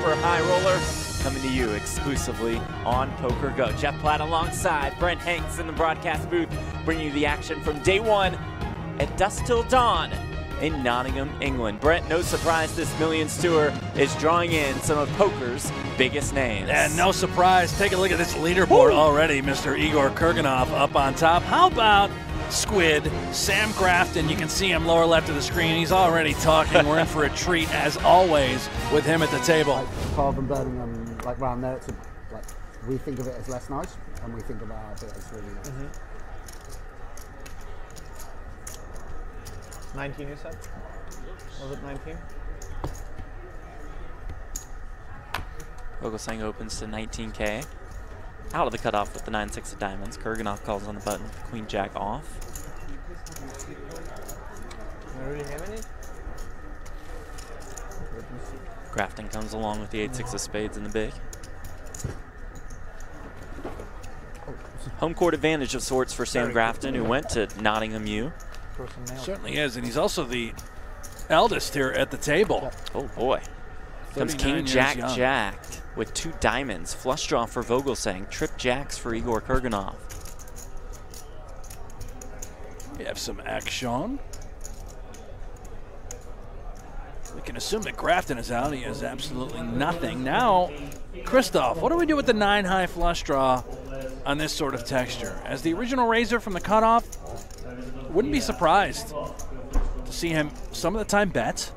Super High Roller, coming to you exclusively on Poker Go. Jeff Platt alongside Brent Hanks in the broadcast booth, bringing you the action from day one at dusk till dawn in Nottingham, England. Brent, no surprise this Millions Tour is drawing in some of poker's biggest names. And no surprise, take a look at this leaderboard already. Mr. Igor Kurganov up on top. How about Squid, Sam Grafton? You can see him lower left of the screen. He's already talking. We're in for a treat, as always, with him at the table. Like Carve and Birmingham, like round there, it's like we think of it as less nice, and we think about it as really nice. 19, you said? Was it 19? Vogelsang opens to 19K. Out of the cutoff with the 9-6 of diamonds. Kurganov calls on the button with Queen Jack off. You really have any? Grafton comes along with the 8-6 of spades in the big. Home court advantage of sorts for Sam Grafton, who went to Nottingham U. Certainly is, and he's also the eldest here at the table. Oh boy. Comes King Jack Jack with 2 diamonds. Flush draw for Vogelsang. Trip jacks for Igor Kurganov. We have some action. We can assume that Grafton is out. He has absolutely nothing. Now, Christoph, what do we do with the 9-high flush draw on this sort of texture? As the original raiser from the cutoff, wouldn't be surprised to see him some of the time bet.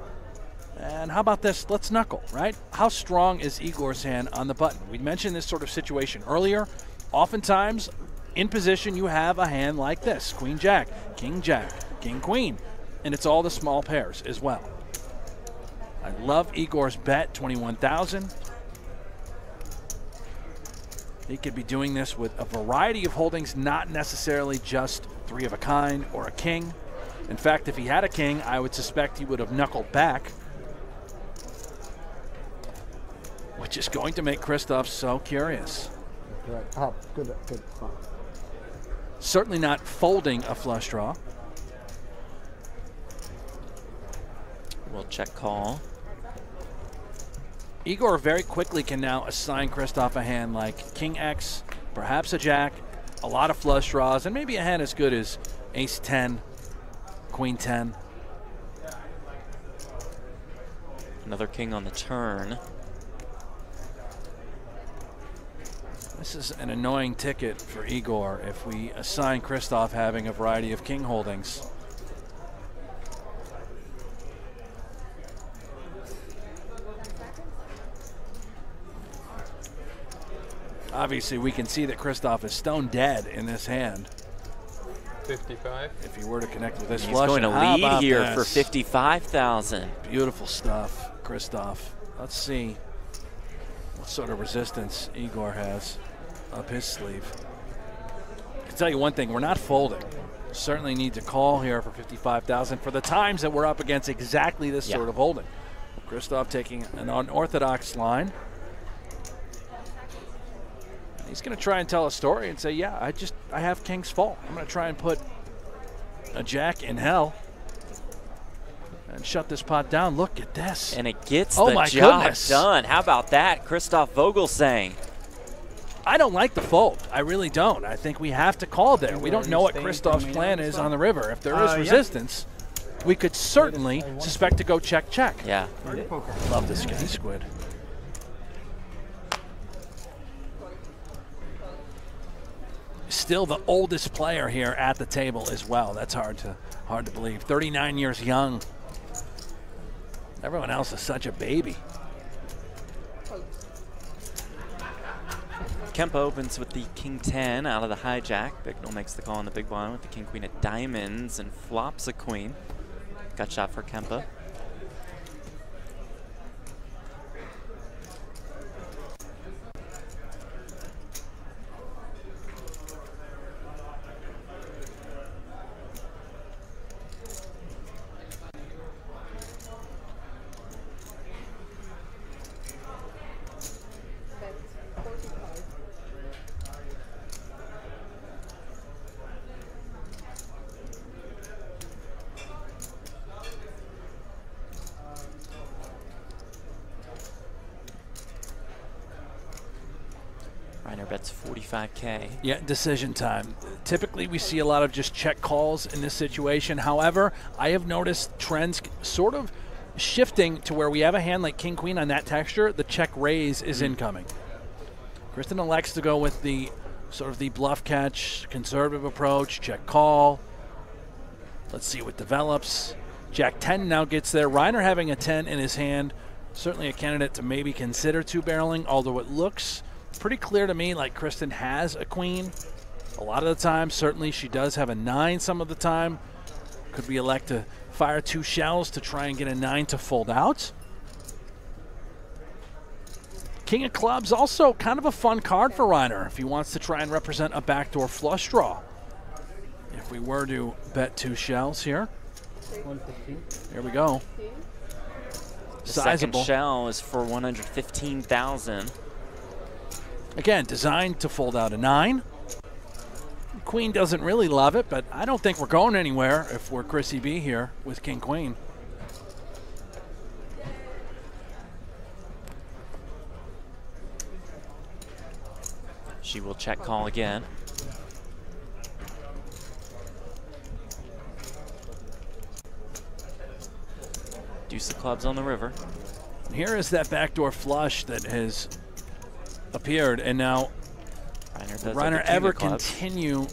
And how about this? Let's knuckle, right? How strong is Igor's hand on the button? We mentioned this sort of situation earlier. Oftentimes, in position, you have a hand like this. Queen Jack, King Queen. And it's all the small pairs as well. I love Igor's bet, 21,000. He could be doing this with a variety of holdings, not necessarily just 3 of a kind or a king. In fact, if he had a king, I would suspect he would have knuckled back, which is going to make Christoph so curious. Oh, good. Certainly not folding a flush draw. We'll check call. Igor very quickly can now assign Christoph a hand like King X, perhaps a Jack, a lot of flush draws, and maybe a hand as good as Ace 10, Queen 10. Another king on the turn. This is an annoying ticket for Igor if we assign Christoph having a variety of king holdings. Obviously, we can see that Christoph is stone dead in this hand. 55. If he were to connect with this He's flush. going to lead here for 55,000. Beautiful stuff, Christoph. Let's see what sort of resistance Igor has up his sleeve. I can tell you one thing, we're not folding. Certainly need to call here for 55,000 for the times that we're up against exactly this sort of holding. Christoph taking an unorthodox line. He's going to try and tell a story and say, yeah, I have king's fault. I'm going to try and put a jack in hell and shut this pot down. Look at this. And it gets the job done. How about that, Christoph Vogelsang? I don't like the fold. I really don't. I think we have to call there. We don't know what Christoph's plan is on the river. If there is resistance, we could certainly suspect to go check. Yeah. Love this guy, Squid. Still the oldest player here at the table as well. That's hard to believe. 39 years young. Everyone else is such a baby. Kempe opens with the King 10 out of the hijack. Bicknell makes the call on the big blind with the King Queen of diamonds and flops a queen. Gut shot for Kempe. Reiner bets 45K. Yeah, decision time. Typically, we see a lot of just check calls in this situation. However, I have noticed trends sort of shifting to where we have a hand like King Queen on that texture. The check raise is incoming. Kristen elects to go with the sort of the bluff catch, conservative approach, check call. Let's see what develops. Jack 10 now gets there. Reiner having a 10 in his hand. Certainly a candidate to maybe consider two-barreling, although it looks pretty clear to me like Kristen has a queen a lot of the time. Certainly she does have a 9 some of the time. Could we elect to fire 2 shells to try and get a 9 to fold out? King of clubs, also kind of a fun card for Reiner if he wants to try and represent a backdoor flush draw. If we were to bet 2 shells here. Here we go. The Sizable. second shell is for 115,000. Again, designed to fold out a 9. Queen doesn't really love it, but I don't think we're going anywhere if we're Krissy B here with King Queen. She will check call again. Deuce of clubs on the river. Here is that backdoor flush that has appeared, and now Reiner ever continue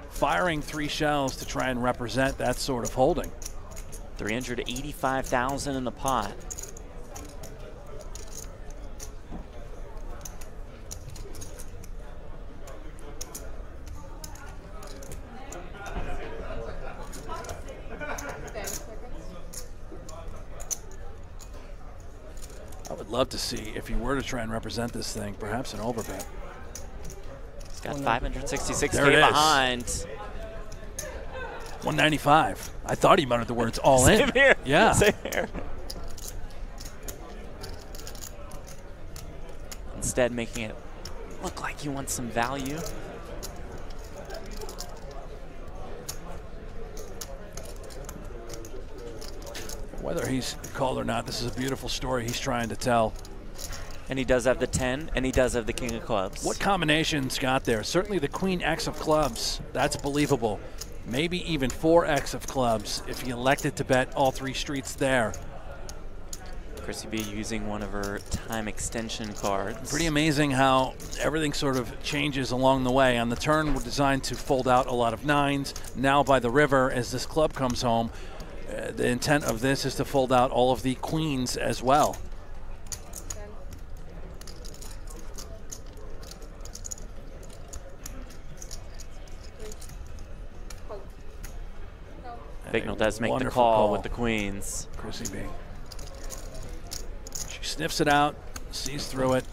firing 3 shells to try and represent that sort of holding. 385,000 in the pot. I would love to see if he were to try and represent this thing, perhaps an overbet. He's got 566K There it is. behind. 195. I thought he muttered the words all in. Same here. Yeah. Same here. Instead, making it look like he wants some value. Whether he's called or not, this is a beautiful story he's trying to tell. And he does have the 10, and he does have the king of clubs. What combinations got there? Certainly the queen X of clubs. That's believable. Maybe even 4X of clubs if he elected to bet all 3 streets there. Krissy B using one of her time extension cards. Pretty amazing how everything sort of changes along the way. On the turn, we're designed to fold out a lot of 9s. Now by the river, as this club comes home, the intent of this is to fold out all of the queens as well. Bignell does make the call with the queens. Krissy B. She sniffs it out, sees through it.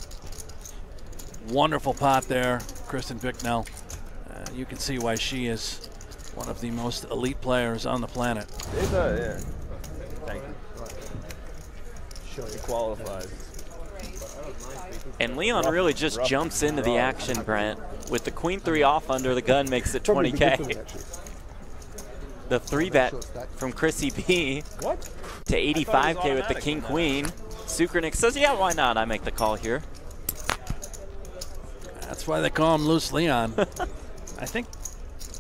Wonderful pot there, Kristen Bignell. You can see why she is one of the most elite players on the planet. Yeah. Thank you. Sure, he qualifies. And Leon really just jumps into the action, Brent. With the queen 3 off under the gun makes it 20K. The 3-bet from Krissy B to 85K with the king queen. Sukernick says, yeah, why not? I make the call here. That's why they call him Loose Leon. I think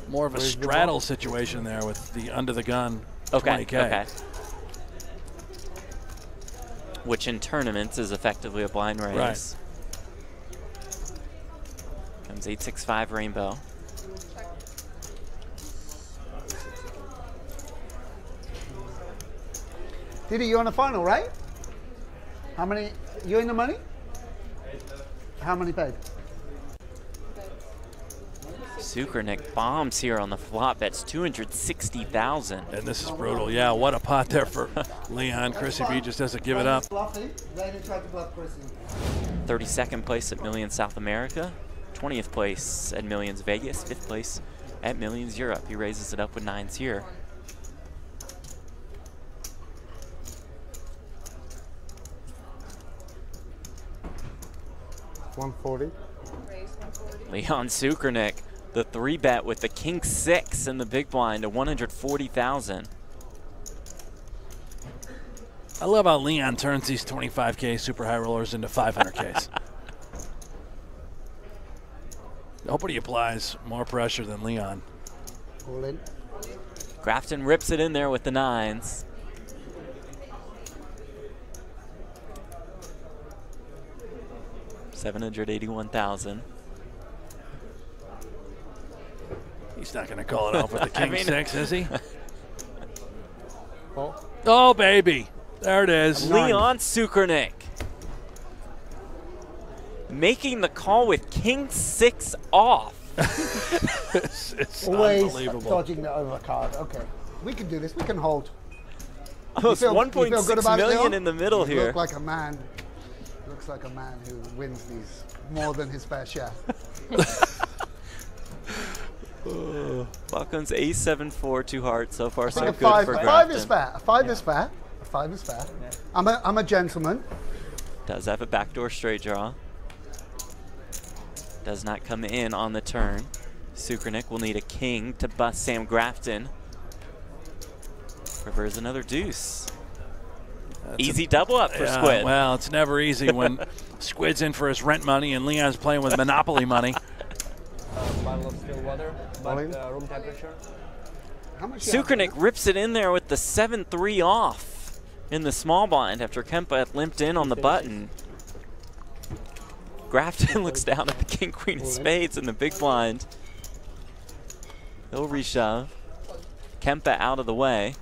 more of a straddle situation there with the under the gun 20K. Okay. Which in tournaments is effectively a blind raise. Right. Comes 865 rainbow. Diddy, you're on the final, right? How many? You in the money? How many paid? Sukernick bombs here on the flop. That's 260,000. And this is brutal. Yeah, what a pot there for Leon. Krissy B just doesn't give it up. 32nd place at Millions South America. 20th place at Millions Vegas. 5th place at Millions Europe. He raises it up with 9s here. $140. Leon Sukernick, the 3-bet with the king 6 in the big blind to 140,000. I love how Leon turns these 25K super high rollers into 500Ks. Nobody applies more pressure than Leon. All in. Grafton rips it in there with the 9s. $781,000. He's not going to call it off with the king 6, is he? Oh. Oh, baby. There it is. Leon Sukernick making the call with king 6 off. It's Always unbelievable. dodging the overcard. Okay, we can do this. We can hold. Almost You feel good 1.6 about it, million Leon? in the middle You here. Look like a man. Looks like a man who wins these more than his fair share. Falcon's A7-4, 2 hearts. So far, so I good think a for five is Grafton. fair. A 5 is fair. A 5 is fair. I'm a gentleman. Does have a backdoor straight draw. Does not come in on the turn. Sukernick will need a king to bust Sam Grafton. River's another deuce. Easy double up for Squid. Well, it's never easy when Squid's in for his rent money and Leon's playing with Monopoly money. Bottle of still water, but room temperature. How much? you have? Sukernick rips it in there with the 7-3 off in the small blind after Kempe had limped in on the button. Grafton looks down at the king, queen of spades in the big blind. He'll reshove. Kempe out of the way.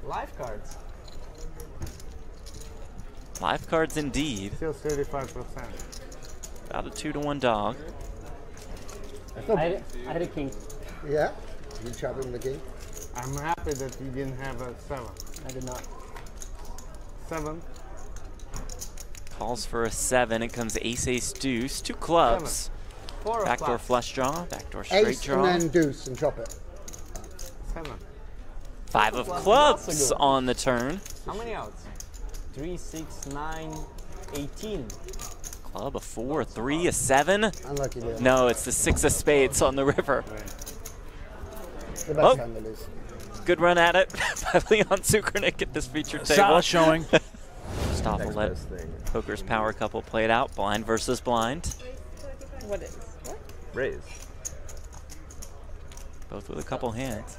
Live cards. Live cards indeed. Still 35%. About a 2-to-1 dog. I had a king. Yeah. You chopping the king? I'm happy that you didn't have a 7. I did not. 7. Calls for a 7. It comes ace, ace, deuce. 2 clubs. 4 of Backdoor clubs. flush draw. Backdoor straight Ace draw. and then deuce and chop it. 7. 5 of Clubs, clubs that's a good. on the turn. How many outs? 3, 6, 9, 18. Club, a 4, a 3, a 7. Unlucky there. No, it's the 6 of spades on the river. The best Oh. hand that is. Good run at it by Leon Sukernick at this featured table. Solid showing. Christoph will let best thing. poker's power couple play it out. Blind versus blind. What is? What? Raise. Both with a couple hands.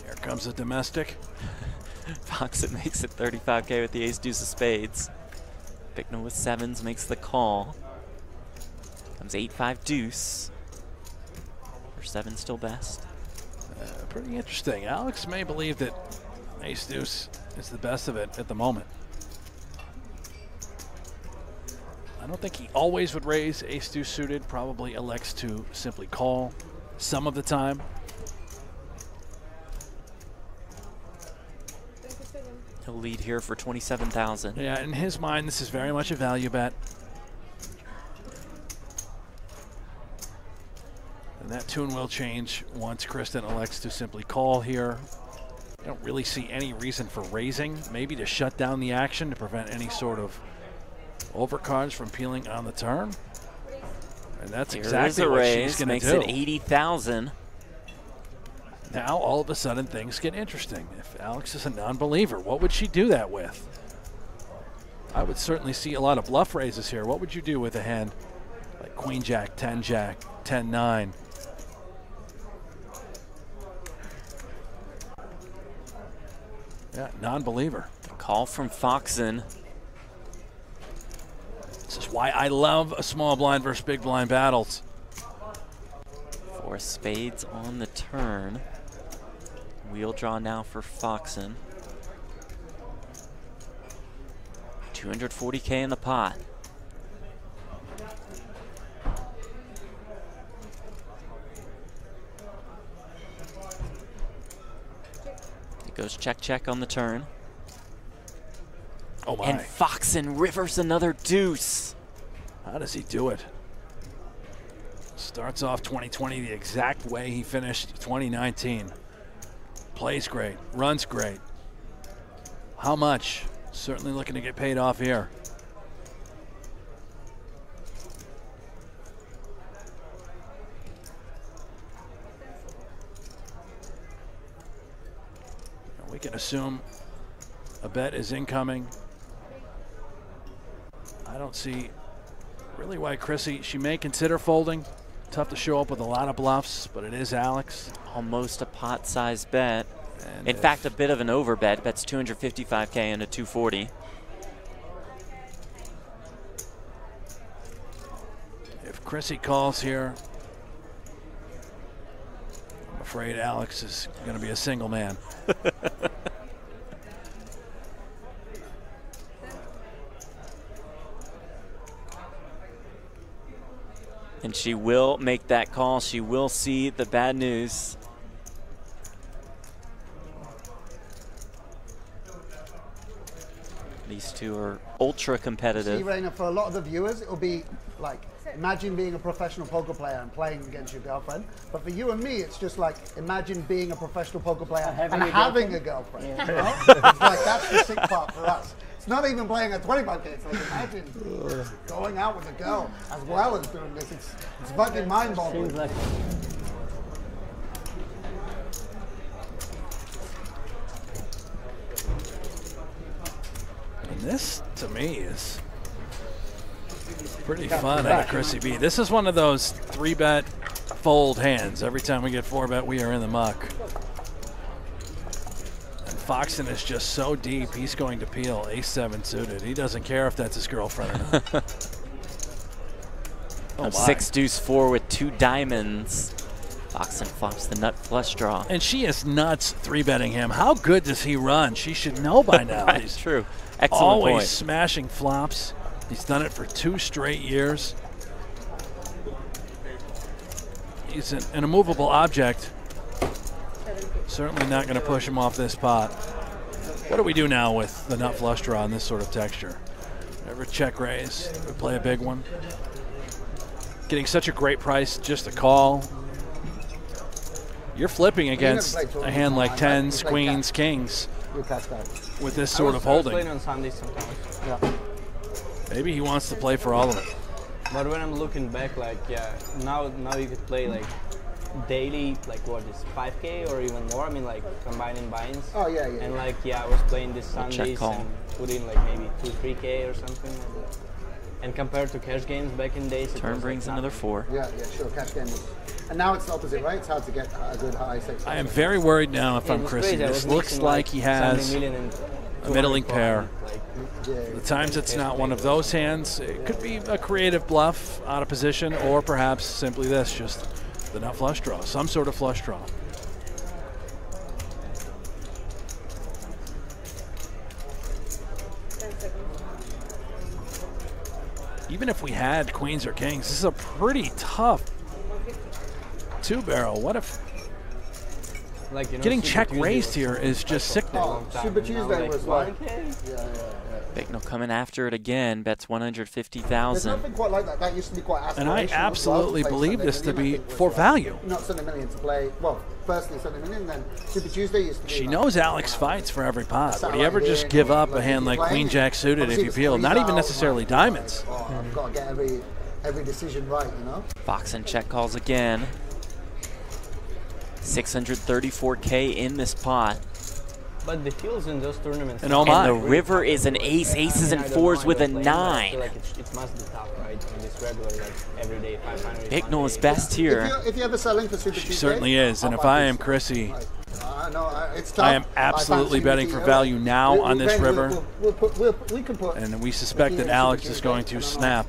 Here comes a domestic. Foxen makes it 35K with the ace deuce of spades. Bicknell with 7s makes the call. Comes 8-5 deuce. Or 7 still best. Pretty interesting. Alex may believe that ace deuce is the best of it at the moment. I don't think he always would raise ace deuce suited. Probably elects to simply call some of the time. He'll lead here for 27,000. Yeah, in his mind, this is very much a value bet. And that tune will change once Kristen elects to simply call here. I don't really see any reason for raising, maybe to shut down the action to prevent any sort of overcards from peeling on the turn. And that's Here exactly is a what raise, she's going makes to do. it 80,000. Now, all of a sudden, things get interesting. If Alex is a non-believer, what would she do that with? I would certainly see a lot of bluff raises here. What would you do with a hand like Queen Jack, 10 Jack, 10 9? Yeah, non-believer. Call from Foxen. This is why I love a small blind versus big blind battles. 4 spades on the turn. Wheel draw now for Foxen. 240K in the pot. It goes check, check on the turn. Oh my. And Foxen rivers another deuce. How does he do it? Starts off 2020 the exact way he finished 2019. Plays great, runs great. How much? Certainly looking to get paid off here. We can assume a bet is incoming I don't see really why Krissy, she may consider folding. Tough to show up with a lot of bluffs, but it is Alex. Almost a pot-sized bet. And In fact, a bit of an overbet. Bets 255K into 240. If Krissy calls here, I'm afraid Alex is going to be a single man. And she will make that call. She will see the bad news. These two are ultra competitive. See, Rainer, for a lot of the viewers, it'll be like, imagine being a professional poker player and playing against your girlfriend. But for you and me, it's just like, imagine being a professional poker player and having a girlfriend. Yeah. You know? It's like, that's the sick part for us. It's not even playing at 25K. It's like, imagine going out with a girl as well as doing this. It's fucking mind-boggling. Seems like And this, to me, is pretty fun at a Krissy B. This is one of those 3-bet fold hands. Every time we get 4-bet, we are in the muck. And Foxen is just so deep, he's going to peel ace-7 suited. He doesn't care if that's his girlfriend or not. Oh, 6-deuce-4 with 2 diamonds. Foxen flops the nut flush draw. And she is nuts 3-betting him. How good does he run? She should know by now. Right, He's true. Excellent always point. smashing flops. He's done it for 2 straight years. He's an immovable object. Certainly not going to push him off this pot. What do we do now with the nut flush draw in this sort of texture? Never check raise. We play a big one. Getting such a great price, just a call. You're flipping against a hand like 10s, queens, kings with this sort of holding. I was playing on Sundays sometimes. Yeah. Maybe he wants to play for all of it. But when I'm looking back, like, yeah, now you could play like daily, like what is 5K or even more. I mean, like combining binds. Oh yeah, yeah. And like, yeah, I was playing this check Sundays call. and put in like maybe 2-3K or something. And compared to cash games back in days, it Turn was brings like another nothing. 4. Yeah, sure. Cash game. And now it's the opposite, right? It's hard to get a good high 6. I am very worried now if Yeah, I'm it was Krissy. crazy. I This was looks mixing, like he has 70 million and a middling 200 pair. Like, The times it's not one of those hands, it could be a creative bluff out of position, or perhaps simply this, just the nut flush draw, some sort of flush draw. Even if we had queens or kings, this is a pretty tough 2-barrel. What if like, you know, getting Super check Tuesday raised was here is just sickening? Oh, Super Tuesday was like, Bignell coming after it again. Bets There's 150,000. nothing quite like that. That used to be quite aspirational. And I as well, absolutely to play believe Sunday this to Million, I be think, was for like- value. Not Sunday Million to play. Well, firstly Sunday Million, then Super Tuesday used to be. She like, knows Alex fights for every pot. Would he ever just give up a hand like Queen Jack suited if you peel? Not even necessarily diamonds. Oh, I've got to get every decision right, you know. Foxen check calls again. 634K in this pot. But the heels in those tournaments. And oh my. And the river is an ace, aces and 4s with a 9. I feel like it must be tough, right? In this regular, like everyday 500. Bignell is best here. If you're ever selling for Super Tuesday, She certainly is. And I'll if buy I am this. Krissy, It's tough. I am absolutely betting for value now on this river. We can put. And we suspect that Alex is going to snap.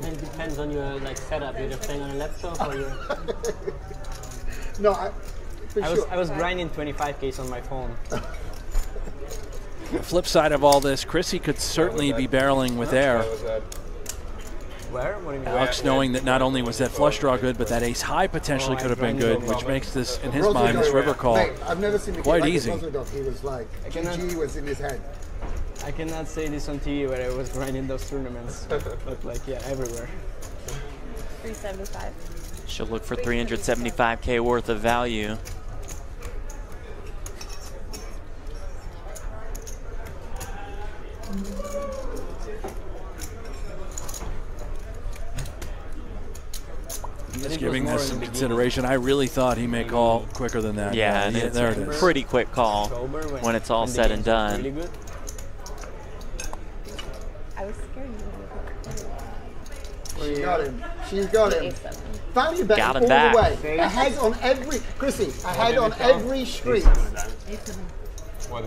And it depends on your like setup. You're just playing on a laptop or you're No, I was grinding 25Ks on my phone. The flip side of all this, Krissy could certainly be barreling with air. Where? What do you mean? Alex knowing that not only was that flush draw good, but that ace high potentially could have been good, which makes this, in his mind, this river call I've never seen quite easy. He was like, GG was in his head. I cannot say this on TV where I was grinding those tournaments, but like, yeah, everywhere. 375. She'll look for 375K worth of value. Just giving this some consideration. I really thought he may call quicker than that. Yeah, and it's there it a is. pretty quick call when it's all said and done. Really good. I was scared you were She's got him. She's got him. Value betting Got him all back. the way. Ahead on every, Krissy, ahead on every street.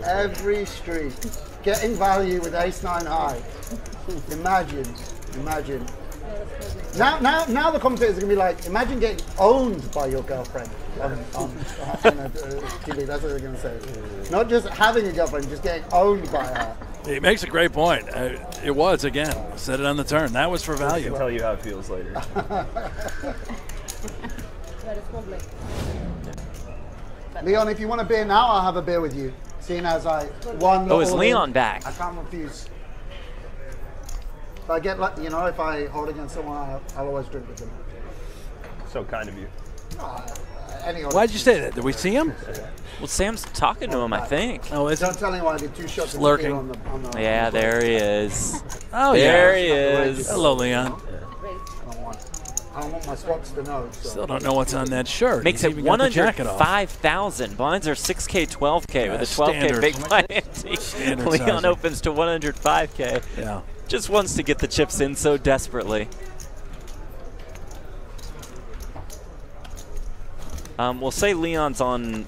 Every street. Getting value with ace-9 high. Imagine. Now the commentators are going to be like, imagine getting owned by your girlfriend on TV. That's what they're going to say. Not just having a girlfriend, just getting owned by her. He makes a great point. It was, again, said it on the turn. That was for value. I'll tell you how it feels later. Leon, if you want a beer now, I'll have a beer with you. Seeing as I won. Oh, is Leon back? I can't refuse. If I get, if I hold against someone, I'll always drink with them. So kind of you. Why'd you say that? Did we see him? Well, Sam's talking to him, I think. Oh, is Don't tell anyone I did 2 shots Lurking. on the Yeah, there he is. Oh, There yeah. he is. Hello, Leon. I don't want my spots to know. So. Still don't know what's on that shirt. Makes He's it even got the jacket off. 105,000. Blinds are 6K, 12K with a 12K standard. big blind ante. Standard Leon sizing. opens to 105K. Yeah. Just wants to get the chips in so desperately. We'll say Leon's on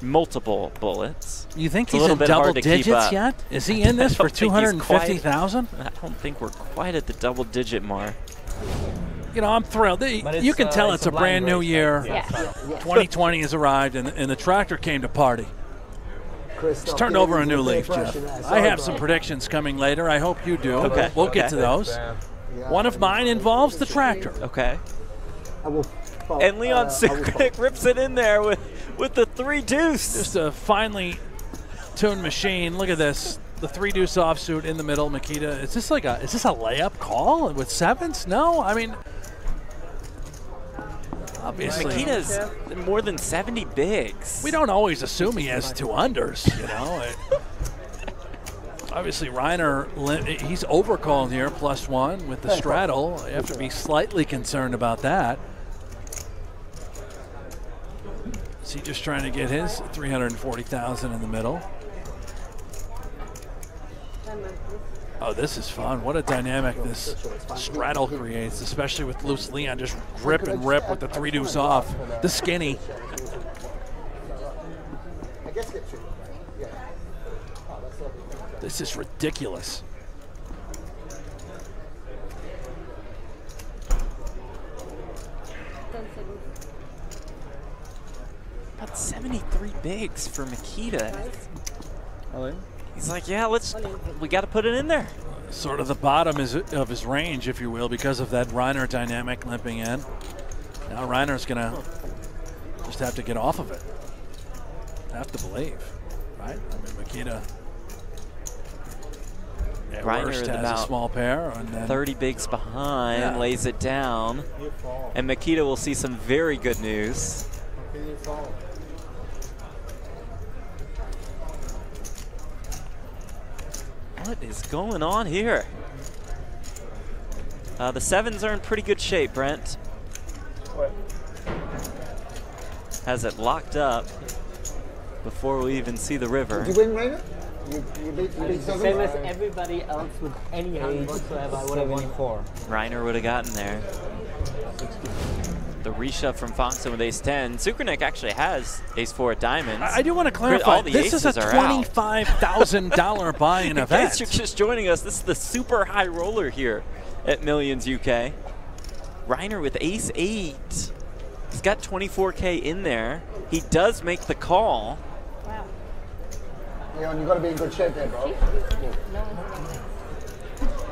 multiple bullets. You think It's a he's little in bit double hard to keep digits up. yet? Is he in this for I don't think he's quite- 250,000? I don't think we're quite at the double digit mark. You know, I'm thrilled. You can tell it's a brand new year. Yeah. 2020 has arrived, and the tractor came to party. It's turned over a new leaf, Jeff. I have some predictions coming later. I hope you do. Okay. We'll get to those. One of mine involves the tractor. Okay. I will. And Leon Sukrnik rips it in there with the 3 deuce. Just a finely tuned machine. Look at this. The 3 deuce offsuit in the middle. Makita, is this a layup call with 7s? No, I mean, obviously. Makita's more than 70 bigs. We don't always assume he has 2 unders, you know. Obviously, Reiner, he's overcalled here, +1 with the straddle. You have to be slightly concerned about that. Is he just trying to get his 340,000 in the middle? Oh, this is fun. What a dynamic this straddle creates, especially with loose Leon just grip and rip with the 3 deuce off. The skinny. This is ridiculous. About 73 bigs for Makita. He's like, yeah, we got to put it in there. Sort of the bottom of his range, if you will, because of that Reiner dynamic limping in. Now Reiner's going to just have to get off of it. Have to believe, right? I mean, Makita. Yeah, Reiner worst is has about a small pair. And then 30 bigs behind, lays it down. And Makita will see some very good news. What is going on here? The 7s are in pretty good shape, Brent. What? Has it locked up before we even see the river. Did you win, Rainer? You beat Same Southern? as everybody else with any hand whatsoever. I would have won 4. Reiner would have gotten there. The reshove from Foxen with ace-10. Sukrnik actually has ace-4 at diamonds. I do want to clarify, All the this is a aces are out. $25,000 buy-in In event. case you're just joining us, this is the Super High Roller here at Millions UK. Reiner with ace-8. He's got 24K in there. He does make the call. Wow. Leon, you got to be in good shape there, bro.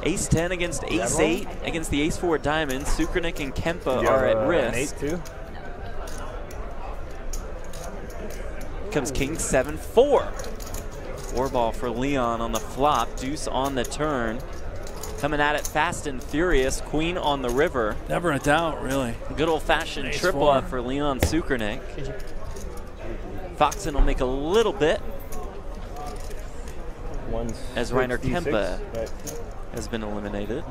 Ace-10 against ace-8 against the ace-4 diamonds. Sukrnik and Kempe are at risk. An 8-2? Comes king 7-4. 4-ball for Leon on the flop. Deuce on the turn. Coming at it fast and furious. Queen on the river. Never a doubt, really. Good old-fashioned Ace triple 4. up for Leon Sukrnik. Foxen will make a little bit as Reiner Kempe has been eliminated.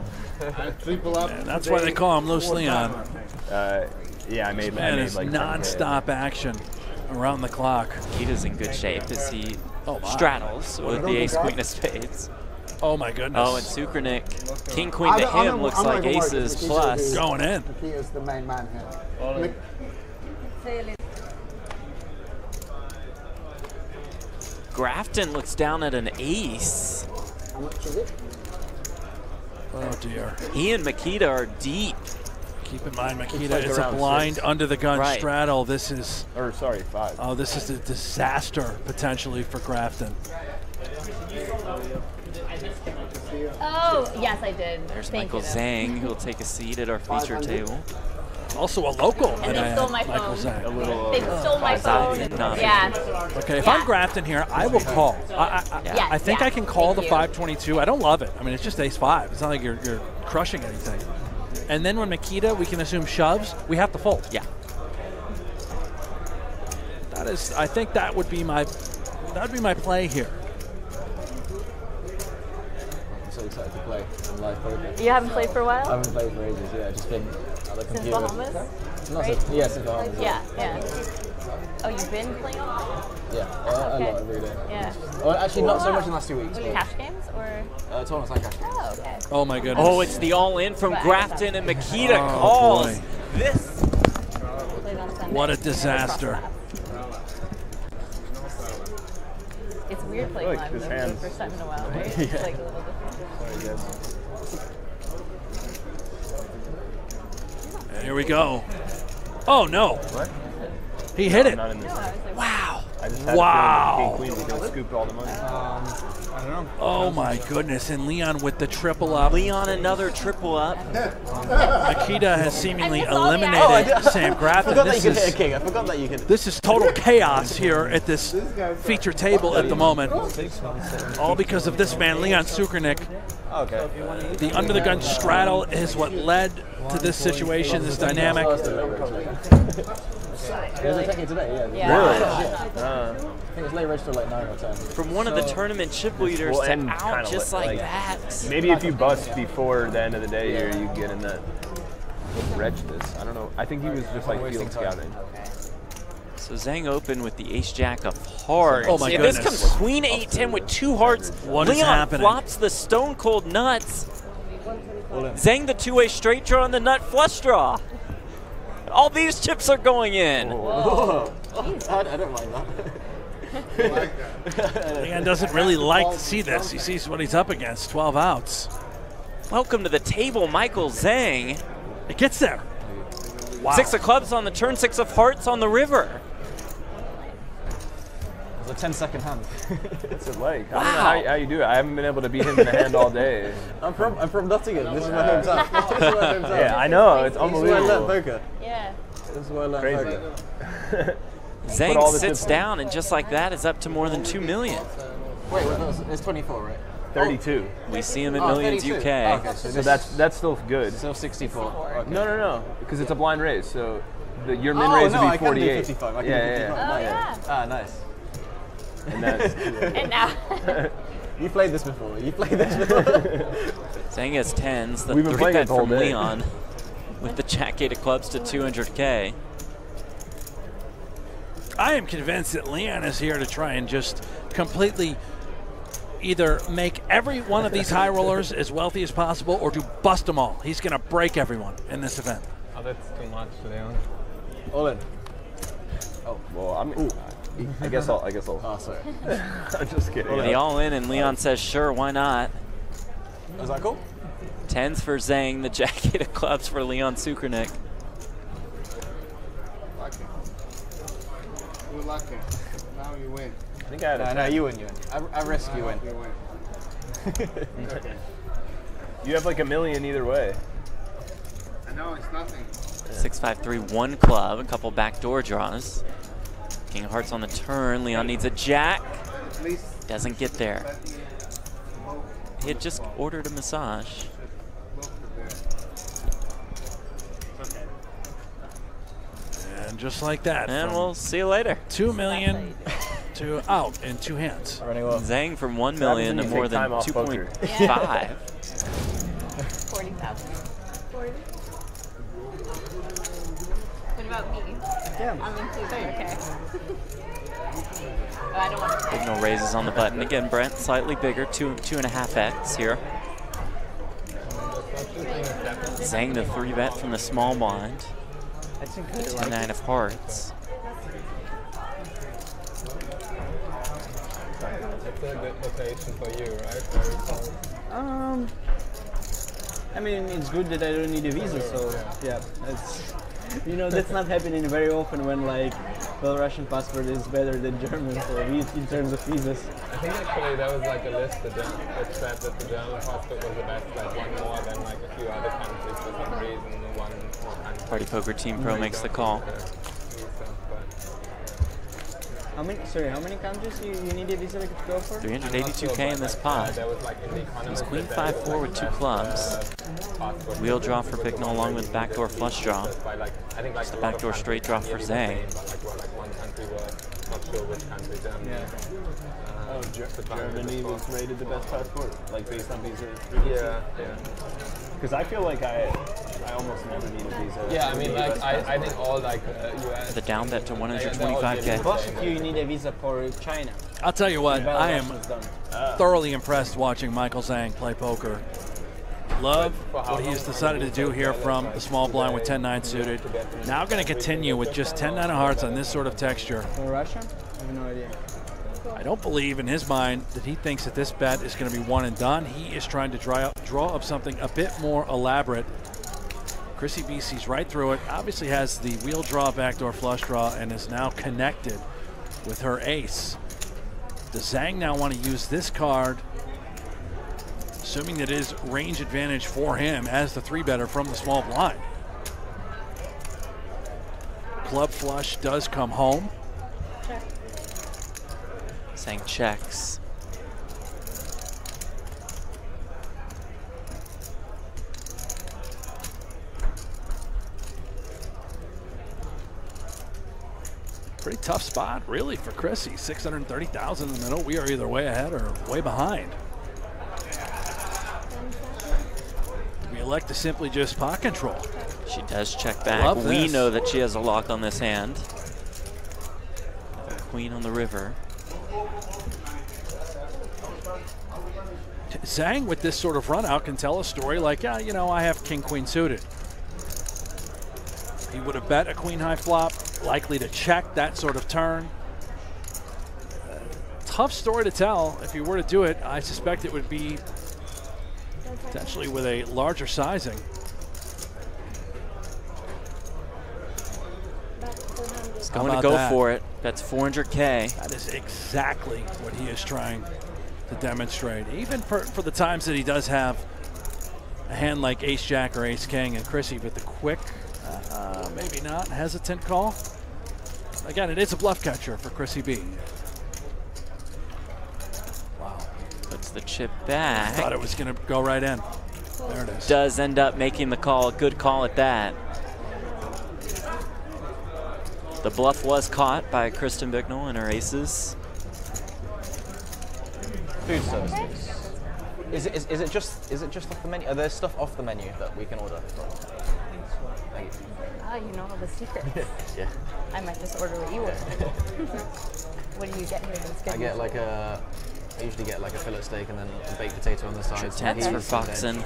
Triple up. And that's why they call him Loose Leon. Yeah, I made Man, it's like non-stop action around the clock. Makita's in good shape as he Oh, my. straddles with the ace-queen of spades. Oh my goodness. Oh, and Sukernik, king queen to him looks like aces plus. Going in. Nikita's the main man here. Grafton looks down at an ace. How much is it? Oh dear. He and Makita are deep. Keep in mind, Makita like is a around blind 6. under the gun Right. straddle. This is, Or sorry, 5. oh, this is a disaster potentially for Grafton. Oh, yes, I did. There's Thank Michael you. Zhang, who will take a seat at our feature 500. table. Also a local. And that I they stole had, my Michael phone. Zhang. little They stole my phone. Yeah. Okay, if Yeah. I'm Grafton here, I will call. I think yeah. I can call Thank the you. 522. I don't love it. I mean, it's just ace-5. It's not like you're crushing anything. And then when Makita, we can assume shoves, we have to fold. Yeah. That is, I think that would be my play here. I'm so excited to play on live poker. You haven't played for a I while? haven't played for ages, yeah. Just been at the Since computer. Bahamas? Not right? so, yeah, since Bahamas. Yeah, yeah. Oh, you've been playing on Yeah, a lot every day. Yeah. Well, actually, not so much in the last 2 weeks. But, Cash games or? tournaments like cash games. Oh, okay. Oh my goodness. Oh, it's the all-in from But I Grafton, guess and Makita Oh, calls. boy. This. Played on Sunday. What a disaster. It's weird playing Look, live his though, for the hands. first time in a while, right? It's like a little different. And here we go. Oh no. What? He hit it. Not in this. No, I was like, Wow. I just had Wow. a feeling that King Queen was going to scoop all the money. I don't know. Oh my goodness. And Leon with the triple up. Leon another triple up. Makita has seemingly I just saw the eliminated Sam I Grafton. forgot that This you could hit a is, king. I forgot that you could. this is total chaos here at this feature table at the moment. All because of this man, Leon Sukernik. Okay. The under the gun straddle is what led to this situation, this dynamic. Was it taking today? Yeah. yeah. I think it's late register like 9 or 10. From one of the tournament chip leaders Well, to and out kinda just like that. Maybe if you bust before the end of the day here, you get in that reg this. I don't know. I think he was just like wasting field time. scouting. So Zhang open with the ace-jack of hearts. Oh my and this goodness. comes queen 8-10 with 2 hearts. What is Leon happening? flops the stone cold nuts. Zhang the two-way straight draw on the nut flush draw. All these chips are going in. I don't mind that. Leon doesn't really like to see this. He sees what he's up against, 12 outs. Welcome to the table, Michael Zhang. It gets there. Wow. 6 of clubs on the turn, 6 of hearts on the river. It was a 10-second hand. What's it like? I don't know how you do it. I haven't been able to beat him in the hand all day. I'm from Nottingham. This is my hometown. This is my hometown. Yeah, I know. It's This is where I learned unbelievable. poker. Yeah. This is where I learned Crazy. poker. Zhang all the sits chips- down and just like that is up to more than 2 million. Wait, it's 24, right? 32. We see him in Oh, Millions 32. UK. Okay, so So that's still good. still 64. Okay. No, because it's a blind raise. So your min Oh, raise no, would I be can do 48. 55. I can do Yeah, 55. Oh, Nice. yeah. Ah, nice. And that's And now. You played this before. You played this before. Zhang has 10s. The We've been 3 playing bet it the whole from day. Leon with the jack 8 of clubs to 200K. I am convinced that Leon is here to try and just completely either make every one of these high rollers as wealthy as possible or to bust them all. He's going to break everyone in this event. Oh, that's too much, Leon. All in. well. I guess I'll. Oh, sorry. I'm just kidding. The all in, and Leon says, sure, why not? Is that cool? 10s for Zhang, the jack 8 of clubs for Leon Sukernik. Lucky. You're lucky. Now you win. I think I had a No, you win. I risk you win. You win. You have like a million either way. I know, it's nothing. 6, 5, 3, 1 club, a couple backdoor draws. King of hearts on the turn. Leon needs a jack. At least Doesn't get there. He had just ordered a massage. And just like that, And from we'll see you later. 2 million to out in 2 hands. Running well. Zhang from 1 So happens million when to you more take than time off poker. 40,000. 2.5. 40. What about me? Yeah. I'm included, okay. But I don't want to Signal raises on the button. Again, Brent slightly bigger, 2.5x here. Zhang the 3-bet from the small blind. That's To incredible. the 9 of hearts. It's a good location for you, right? Very close. I mean, it's good that I don't need a visa, so yeah, that's, you know, that's not happening very often when like, well, Russian passport is better than German, so in terms of visas. I think actually there was like a list that said that the German passport was the best, like one more than like a few other countries for some reason. One more country. Party Poker Team Pro makes the call. How many countries you need a visa to go for? 382K in this pot. He's queen 5-4 with 2 clubs. Wheel draw for Bicknell along with backdoor flush draw. It's the backdoor straight draw for Zhang. Germany was rated the best passport, like based on visa. Yeah. Because I feel like I almost never need a visa. Yeah, I mean, like I think all like US. The down bet to 125K. Both of you need a visa for China. I'll tell you what, I am Belarus is done. thoroughly impressed watching Michael Zhang play poker. Love what he has decided to do here from the small blind with 10-9 suited. Now going to continue with just 10-9 of hearts on this sort of texture. For Russia? I have no idea. I don't believe in his mind that he thinks that this bet is going to be one and done. He is trying to draw up something a bit more elaborate. Krissy B sees right through it, obviously has the wheel draw, backdoor flush draw, and is now connected with her ace. Does Zhang now want to use this card, assuming that it is range advantage for him as the 3-better from the small blind? Club flush does come home. Zhang checks. Pretty tough spot, really, for Krissy. 630,000 in the middle. We are either way ahead or way behind. We elect to simply just pot control. She does check back. Love We this. know that she has a lock on this hand. Queen on the river. Zhang, with this sort of run out, can tell a story like, yeah, you know, I have king-queen suited. He would have bet a queen-high flop, likely to check that sort of turn. Tough story to tell. If you were to do it, I suspect it would be potentially with a larger sizing. He's going to go for it. That's 400K. That is exactly what he is trying to demonstrate. Even for the times that he does have a hand like ace-jack or ace-king and Krissy, but the quick, maybe not, hesitant call. Again, it is a bluff catcher for Krissy B. Wow. Puts the chip back. Thought it was going to go right in. There it is. Does end up making the call. Good call at that. The bluff was caught by Kristen Bicknell and her aces. Food services. Is it just off the menu? Are there stuff off the menu that we can order? Thank you. Ah, you know all the secrets. Yeah. I might just order what you order. What do you get here? That's good. I get like I usually get like a fillet steak and then a baked potato on the side. Tents for Foxen.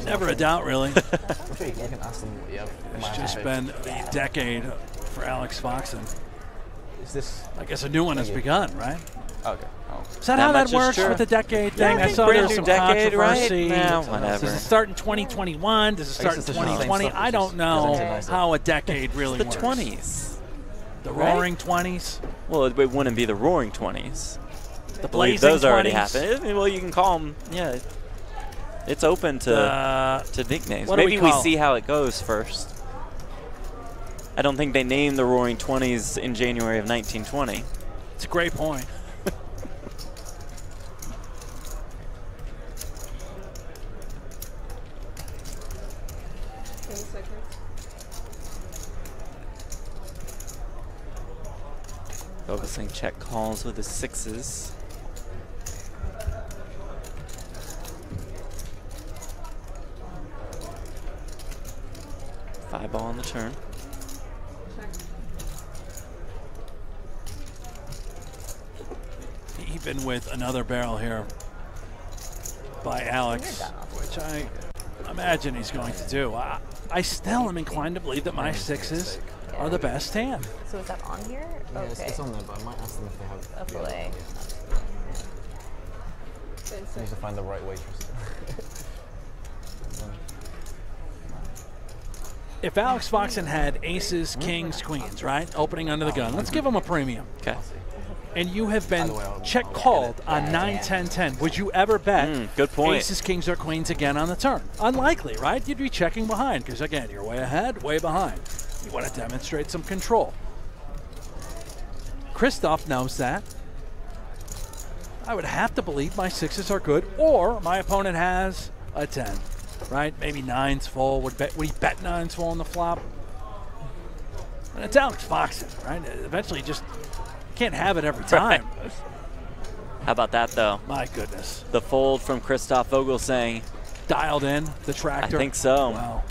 Never a doubt, really. I'm sure you can ask them what you have. It's just been the decade for Alex Foxen. Is this? I guess a new one has begun, right? Okay. Oh. Is that Not how that much is works true. with the decade thing? Yeah, I I think saw brand there was new some decade, right? controversy. Nah, whatever. Does it start in 2021? Does it start in It's just the same 2020? stuff, I it's don't just know presented nicer. how a decade really The works. 20s. The right? roaring 20s. Well, it wouldn't be the roaring 20s. The I believe blazing those already 20s. happened. Well, you can call them, yeah. It's open to nicknames. what do Maybe we we call see how it goes first. I don't think they named the roaring 20s in January of 1920. It's a great point. Vogelsang check calls with his sixes. Five ball on the turn. even with another barrel here by Alex, which I imagine he's going to do. I still am inclined to believe that my sixes are the best hand. So is that on here? Yeah, Okay. it's on there, but I might ask them if they have A fillet. I need to find the right waitress. If Alex Foxen had aces, kings, queens, right, opening under the gun, let's give him a premium. Okay. And you have been check called on 9, 10, 10. Would you ever bet good point. aces, kings, or queens again on the turn? Unlikely, right? You'd be checking behind because, again, you're way ahead, way behind. You want to demonstrate some control. Christoph knows that. I would have to believe my sixes are good, or my opponent has a 10, right? Maybe 9's full. Would he bet 9's full on the flop? And it's Alex Foxen, right? Eventually, you just can't have it every time. Right. How about that, though? My goodness. The fold from Christoph Vogelsang. Dialed in, the tractor. I think so. Wow.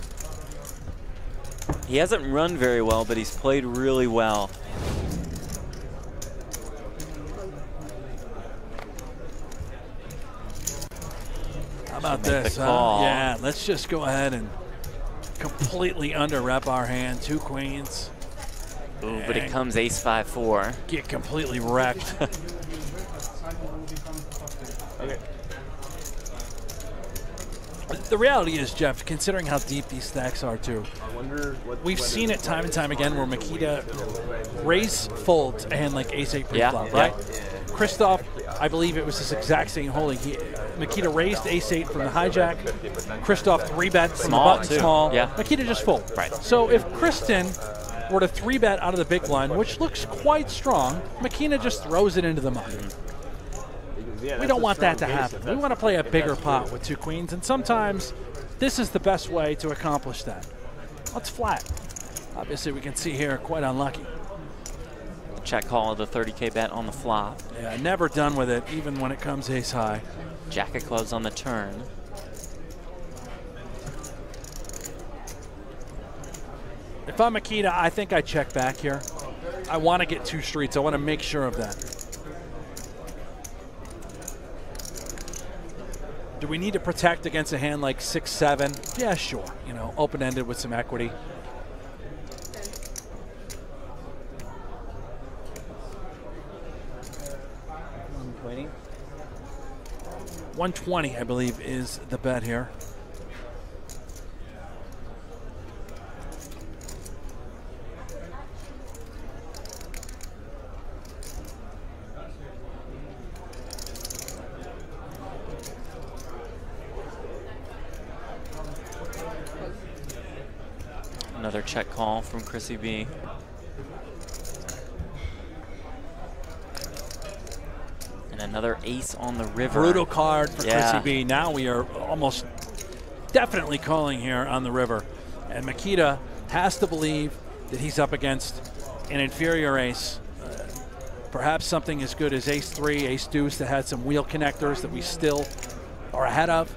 He hasn't run very well, but he's played really well. How about this? Yeah, let's just go ahead and completely under-rep our hand. 2 queens. Ooh, but it comes ace-5-4. Get completely wrecked. Okay. The reality is, Jeff, considering how deep these stacks are too, we've seen it time and time again where Makita raise folds a hand like ace-8 pre-flop, right? Christoph, I believe it was this exact same holding. Makita raised ace-8 from the hijack. Christoph 3-bet from the button small. Yeah. Makita just fold. Right. So if Kristen were to 3-bet out of the big blind, which looks quite strong, Makita just throws it into the mud. We don't want that to happen. We want to play a bigger pot with 2 queens, and sometimes this is the best way to accomplish that. Let's flat. Obviously, we can see here, quite unlucky. Check call of the 30K bet on the flop. Yeah, never done with it, even when it comes ace high. Jack of clubs on the turn. If I'm Makita, I think I check back here. I want to get 2 streets. I want to make sure of that. Do we need to protect against a hand like 6-7? Yeah, sure. You know, open-ended with some equity. $120. 120, I believe, is the bet here. Another check call from Krissy B. And another ace on the river. Brutal card for Krissy B. Now we are almost definitely calling here on the river. And Makita has to believe that he's up against an inferior ace. Perhaps something as good as ace-3, ace-deuce that had some wheel connectors that we still are ahead of.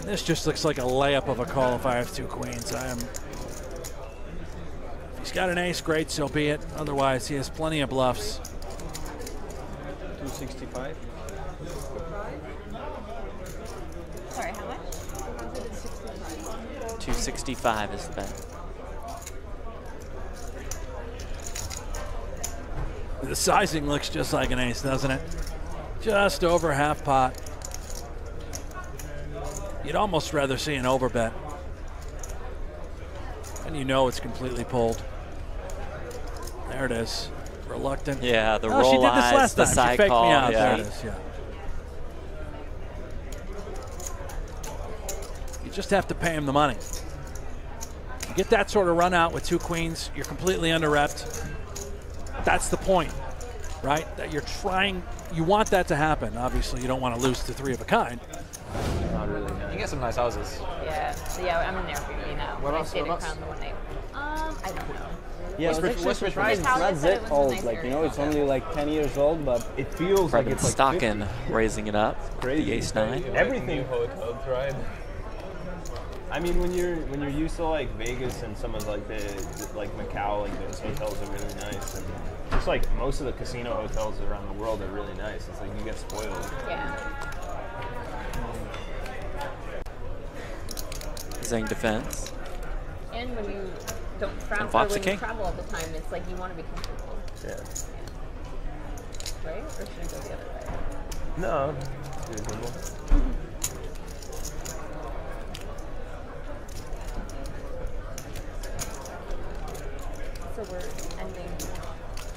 This just looks like a layup of a call if I have 2 queens. If he's got an ace, great, so be it. Otherwise, he has plenty of bluffs. 265. Sorry, how much? 265 is the bet. The sizing looks just like an ace, doesn't it? Just over half pot. You'd almost rather see an overbet. And you know it's completely pulled. There it is. Reluctant. Yeah, the oh, roll she did this eyes, last the time. side She faked call. me out. Yeah. There it is, yeah. You just have to pay him the money. You get that sort of run out with 2 queens, you're completely under-repped. That's the point, right? That you're trying, you want that to happen. Obviously, you don't want to lose to 3 of a kind. Not really, no. You can get some nice houses. Yeah. So yeah, I'm in Airbnb now. What I else? stayed in What Crown the one night. I don't know. Yeah, West it's actually surprising. It's Kahle not said it that was a old. nice Like, you know, area. it's only like 10 years old, but it feels like Prebben it's like Stokkan raising it up. crazy. The ace-9. Like Everything. new hotels, right? I mean, when you're used to like Vegas and some of like the like Macau, like those hotels are really nice, and just like most of the casino hotels around the world are really nice. It's like you get spoiled. Yeah. Zang defense. And when you don't travel, Fox when the king. you travel all the time, it's like you want to be comfortable. Yeah. Right? Or should I go the other way? No. It's reasonable. So we're ending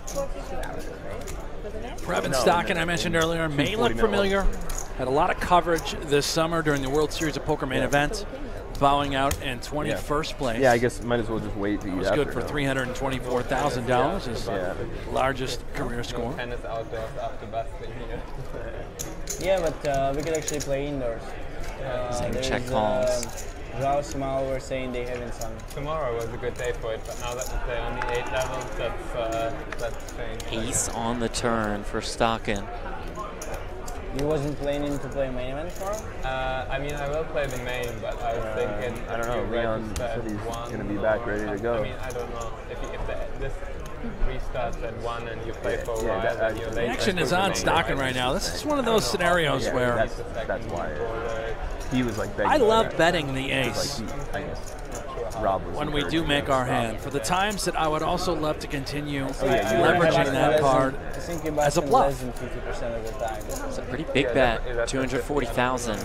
2 hours, right? For the next? Prebben No, Stokkan, no, I mentioned earlier, may 40 look minute familiar. Had a lot of coverage this summer during the World Series of Poker main event, bowing out in 21st place. Yeah, I guess might as well just wait to eat. It was good for $324,000, his largest career score. Tennis outdoors after busting here. Yeah, but we could actually play indoors. Same There's, check calls. Zhao Small were saying they having some. Tomorrow was a good day for it, but now that we play only 8 levels, that's changed. Ace on the turn for Stokkan. You wasn't planning to play main event tomorrow? I mean, I will play the main, but I was thinking. I don't know. Leon said he's going to be back ready to go. I mean, I don't know. If this restarts at 1 and you play for a while, then you're The late. action is on Stokkan right now. This is one of those scenarios where that's why he was like begging. I love betting the ace I guess Rob was when we do make our hand. For the times that I would also love to continue leveraging Leveraging that card as a bluff. Less than 50% of the time. It's a pretty big bet, 240,000.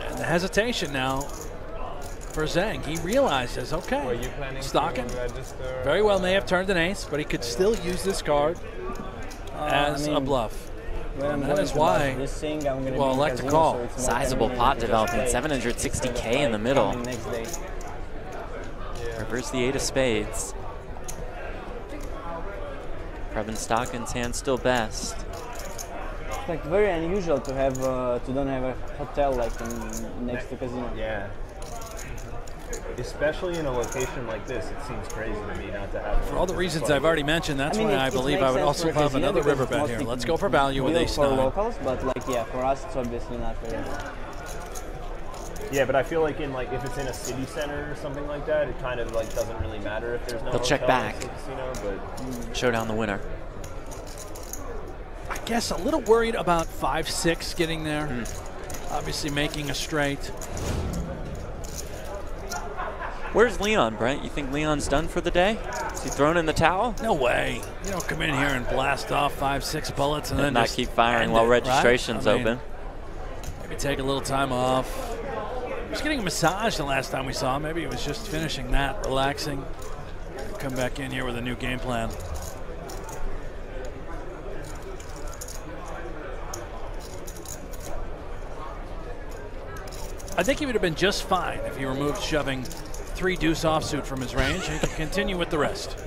And the hesitation now for Zhang. He realizes, okay, Stokkan very well may have turned an ace, but he could still use this card as a bluff. And that is why we'll elect to call. Sizable pot developing, 760K in the middle. Reverse the 8 of spades. Prebben Stokkan's hand still best. It's like very unusual to have to don't have a hotel like next to casino. Yeah. Especially in a location like this, it seems crazy to me not to have. For all the reasons I've already mentioned, that's why I believe I would also love another river bet here. Let's go for value with ace for 9. locals, but like for us, it's obviously not very. Yeah, but I feel like if it's in a city center or something like that, it kind of like doesn't really matter if there's no. They'll check hotel back. in the casino, but Show down the winner. I guess a little worried about 5-6 getting there. Obviously making a straight. Where's Leon, Brent? You think Leon's done for the day? Is he thrown in the towel? No way. You don't come in here and blast off 5-6 bullets and then not just keep firing end while it, registration's right? I mean, open. Maybe take a little time off. He was getting a massage the last time we saw him. Maybe he was just finishing that, relaxing. Come back in here with a new game plan. I think he would have been just fine if he removed shoving 3 deuce offsuit from his range and could continue with the rest.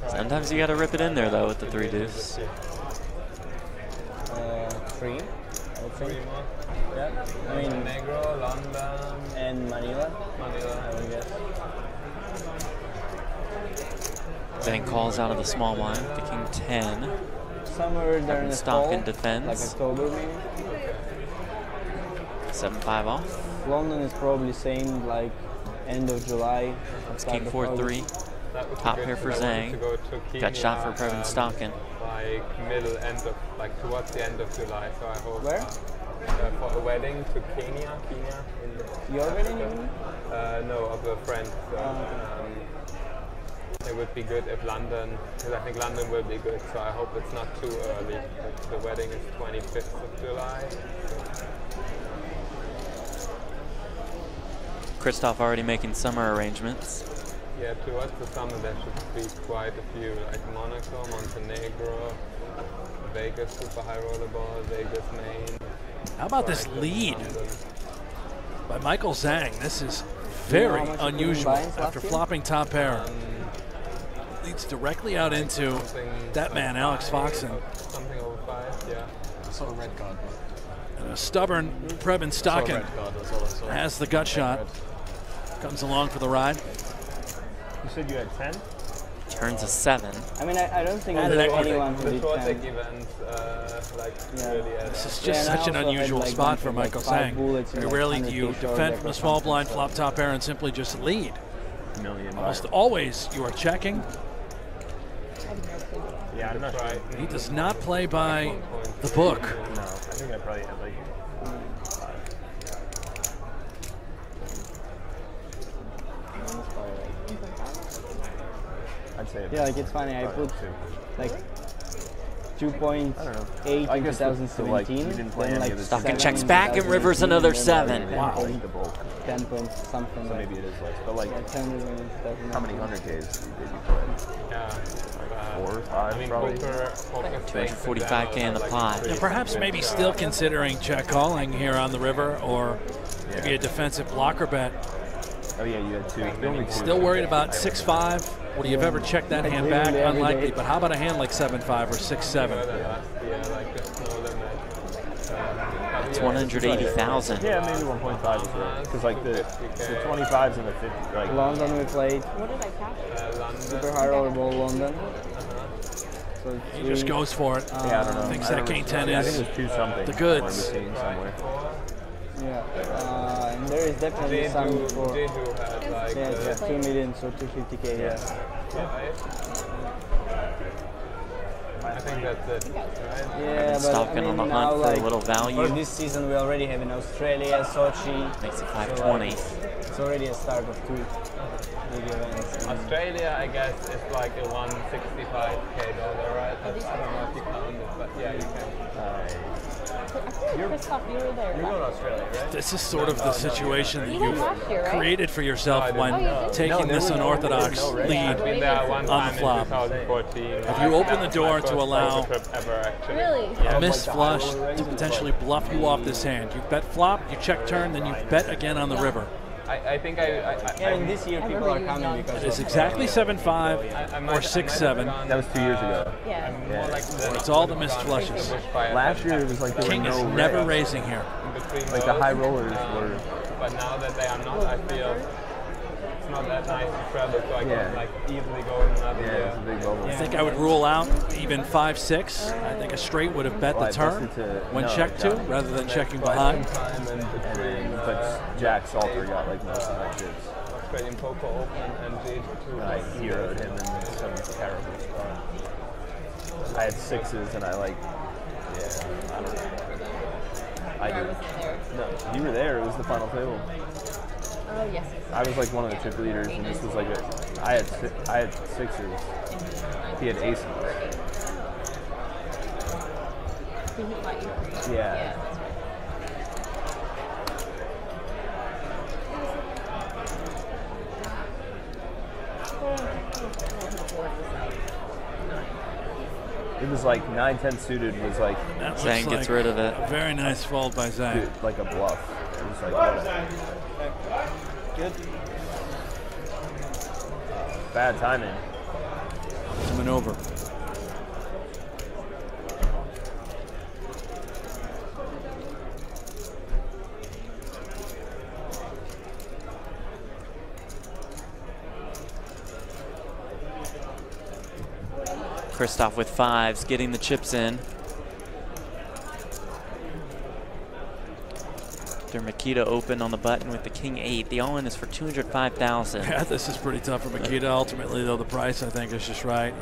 Sometimes you got to rip it in there though with the 3 deuce. 3, I would think. Yeah. I mean, Negro, London, and Manila, I would guess. Zhang calls out of the small blind, the king 10. Somewhere there in the fall, Stokkan defends. like October maybe. 7-5 off. London is probably saying like end of July. It's king 4-3. Top pair for Zhang. Got shot for Prebben Stokkan. Like towards the end of July, so I hope. Where? For a wedding to Kenya. Your wedding, you mean? No, of a friend. It would be good if London, because I think London will be good, so I hope it's not too early. The wedding is 25th of July. So. Christoph already making summer arrangements. Yeah, towards the summer there should be quite a few, like Monaco, Montenegro, Vegas Super High Roller Ball, Vegas Main. How about this lead by Michael Zhang? This is very unusual after flopping top pair. Leads directly out into that man, Alex Foxen. Something over 5, yeah. I saw a red card. And a stubborn Prebben Stokkan has the gut shot. Comes along for the ride. You said you had 10? Turns a 7. I mean, I don't think And there's an equity. anyone who The did short 10. events, like Yeah. really. This is Yeah, just and I such an also had, unusual like, spot bunch for of, like, Michael 5 Sang. bullets in, Very like, rarely do 100K you short defend deck from or a small something, blind so- flop top pair and simply just lead. $1,000,000. Almost always you are checking. Yeah, I'm not sure. He does not play by the book. No, I think I probably had like. I'd say. Yeah, like it's funny. I put like 2.8 I in guess 2017. you didn't play then any like of the Stokkan 7 checks in back and rivers 2018, another and then, 7. like, Wow. 10 the bulk. 10 points, something So like maybe it is less. But like, yeah, 10 in 2019. how many 100Ks did you play? Yeah. 4 or 5 I mean, probably. poker 245K in the pot. And perhaps maybe still considering check calling here on the river, or maybe a defensive blocker bet. Oh yeah, you had 2. You only 2. Still worried about 6-5. Would you have ever checked that hand back? Literally every Unlikely. day. But how about a hand like 7-5 or 6-7? It's 180,000. Yeah, maybe 1.5 is right. Because like the 25s and the 50s, like London we played. What did I catch? Super High Roller ball London. So it's He just goes for it. yeah, I don't know. Thinks I that don't King know. 10 I is think it was 2 something. the goods. I remember seeing somewhere. Yeah, and there is definitely some for They do have like. yeah, 2 million, so 250K. Yeah. I think that's it. Right? Yeah, but Stokkan I mean, on the now, hunt for like, a little for value. this season we already have in Australia, Sochi. Makes it So, 520. it's already a start of 2 big events. And Australia, I guess, is like a $165K, right? I don't know if you count it, but yeah, you can. I feel like Christoph, you were there. You're going to Australia, right? This is sort of the situation that You went you've last year, right? created for yourself No, I when didn't. Oh, you did? taking this unorthodox I've lead. been there one On the time flop. in 2014. If you open the door to allow ever, actually. Really? a missed flush to potentially bluff you off this hand. You bet flop, you check turn, then you bet again on the river. I think yeah, and this year people are coming because It is of, exactly 7-5 I or might 6-7. That was 2 years ago. Yeah. more like It's all the missed flushes. Last year it was like there King were is no never reds. raising here. Like the high rollers were. But now that they are not, I feel it's not that nice to travel, so I Yeah. can like easily go in another Yeah, it was a big bubble. I think I would rule out even 5-6. I think a straight would have bet Well, the I turn busted to- when no, checked to, no. rather than checking behind. And then, but Jack Salter got like most of my chips. Australian Poker Open and G2. I heroed him in some terrible spot. I had 6s and I like, yeah, I don't know. I did. No, you were there. It was the final table. Oh, yes. I was like one of the chip leaders, and this was like I had 6s. He had aces. He let you. Yeah. It was like 9-10 suited was like That looks Zhang gets like rid of it. a very nice fold by Zhang. dude, like a bluff. It was like what? good. Bad timing. Coming over. Christoph with 5s, getting the chips in. After Makita open on the button with the King 8, the all-in is for 205,000. Yeah, this is pretty tough for Makita. Ultimately, though, the price, I think, is just right.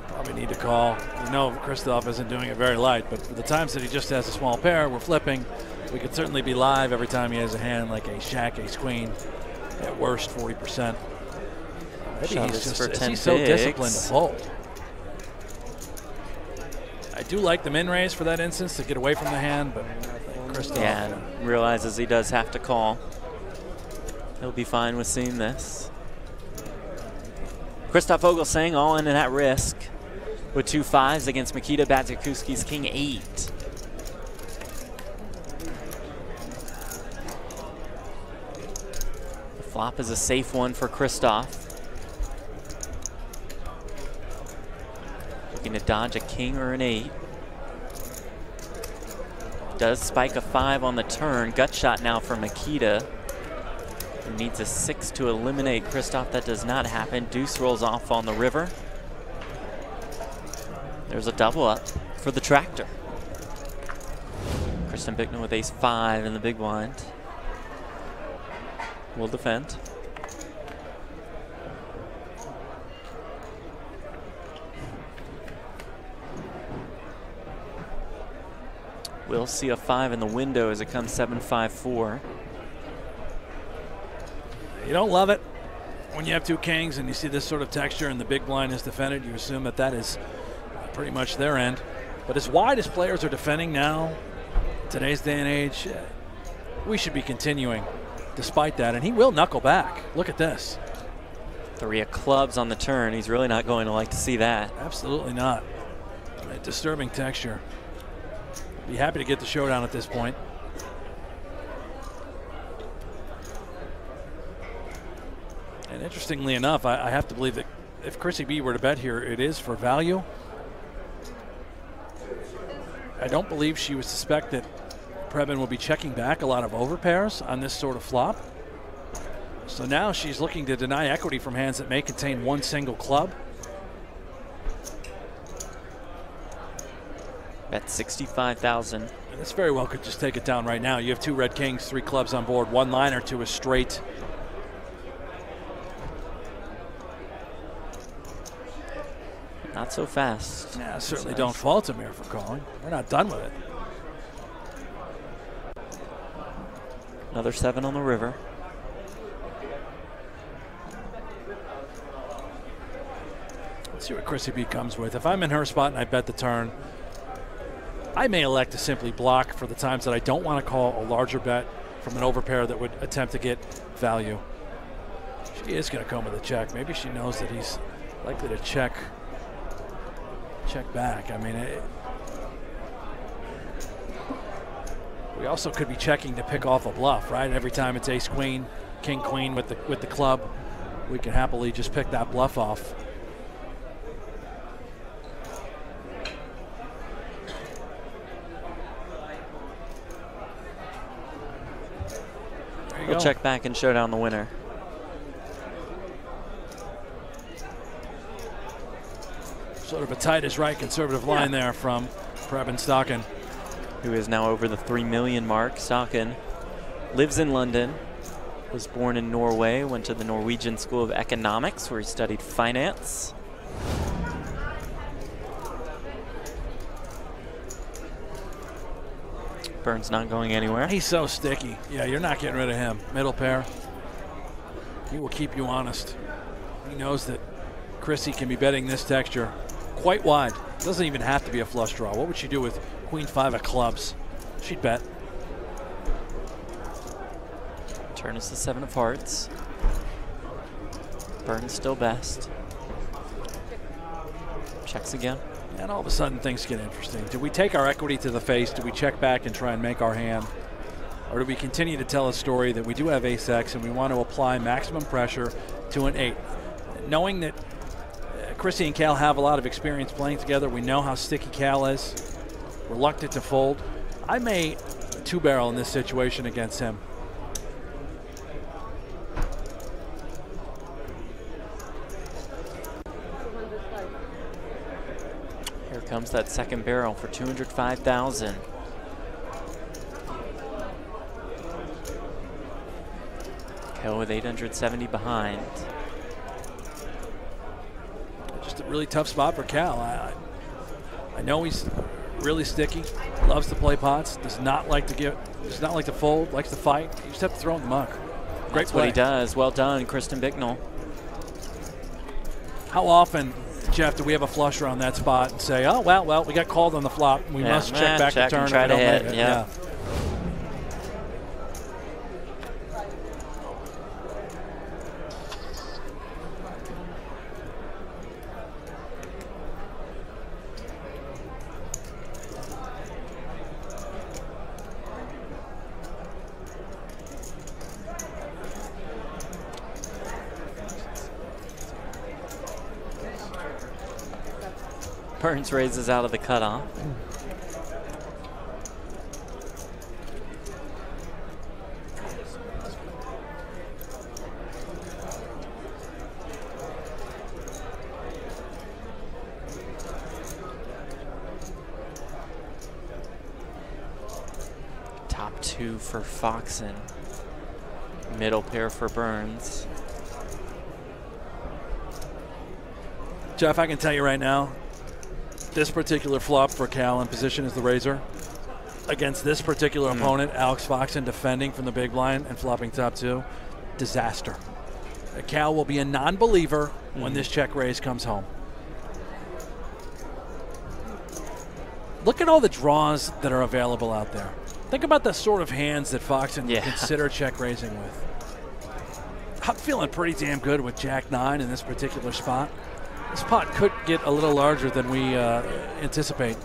Probably need to call. You know, Christoph isn't doing it very light, but for the times that he just has a small pair, we're flipping. We could certainly be live every time he has a hand like a Shack, Ace Queen. At worst, 40%. Maybe Shove he's this for just 10 he's so bigs. disciplined to fold. I do like the min raise for that instance to get away from the hand, but Christoph. Yeah, and realizes he does have to call. He'll be fine with seeing this. Christoph Vogelsang all in and at risk with 2 5s against Makita Badzakuski's King 8. The flop is a safe one for Christoph. Looking to dodge a king or an 8. Does spike a 5 on the turn. Gut shot now for Makita. He needs a 6 to eliminate Christoph. That does not happen. Deuce rolls off on the river. There's a double up for the tractor. Kristen Bicknell with ace-5 in the big blind. Will defend. We'll see a 5 in the window as it comes 7-5-4. You don't love it when you have two kings and you see this sort of texture and the big blind is defended. You assume that that is pretty much their end. But as wide as players are defending now, today's day and age, we should be continuing despite that. And he will knuckle back. Look at this. 3 of clubs on the turn. He's really not going to like to see that. Absolutely not. A disturbing texture. Be happy to get the showdown at this point. And interestingly enough, I have to believe that if Krissy B were to bet here, it is for value. I don't believe she would suspect that Prebben will be checking back a lot of overpairs on this sort of flop. So now she's looking to deny equity from hands that may contain one single club. Bet 65,000. And this very well could just take it down right now. You have 2 red kings, 3 clubs on board, 1 liner to a straight. Not so fast. Yeah, certainly don't fault him here for calling. We're not done with it. Another 7 on the river. Let's see what Krissy B comes with. If I'm in her spot and I bet the turn, I may elect to simply block for the times that I don't want to call a larger bet from an overpair that would attempt to get value. She is going to come with a check. Maybe she knows that he's likely to check back. I mean, we also could be checking to pick off a bluff, right? Every time it's ace queen, king queen with the club, we can happily just pick that bluff off. We'll check back and show down the winner. Sort of a tight as right conservative line there from Prebben Stokkan, who is now over the 3 million mark. Stokkan lives in London, was born in Norway, went to the Norwegian School of Economics where he studied finance. Burns not going anywhere. He's so sticky. Yeah, you're not getting rid of him. Middle pair. He will keep you honest. He knows that Krissy can be betting this texture quite wide. Doesn't even have to be a flush draw. What would she do with queen 5 of clubs? She'd bet. Turn is the 7 of hearts. Burns still best. Checks again. And all of a sudden things get interesting. Do we take our equity to the face? Do we check back and try and make our hand? Or do we continue to tell a story that we do have ace-X and we want to apply maximum pressure to an 8? Knowing that Krissy and Kahle have a lot of experience playing together, we know how sticky Kahle is, reluctant to fold. I may 2-barrel in this situation against him. Here comes that second barrel for 205,000. Kahle with 870 behind. Just a really tough spot for Kahle. I know he's really sticky, loves to play pots, does not like to fold, likes to fight. You just have to throw in the muck. Great That's play. what he does. Well done, Kristen Bicknell. How often, Jeff, do we have a flusher on that spot and say, oh, well, we got called on the flop. We must check back the turn and try to hit. Yeah. Burns raises out of the cutoff. 2 for Foxen. Middle pair for Burns. Jeff, I can tell you right now, this particular flop for Kahle in position as the raiser against this particular opponent, Alex Foxen defending from the big blind and flopping top 2, disaster. Kahle will be a non-believer when this check raise comes home. Look at all the draws that are available out there. Think about the sort of hands that Foxen would consider check raising with. I'm feeling pretty damn good with Jack 9 in this particular spot. This pot could get a little larger than we anticipate.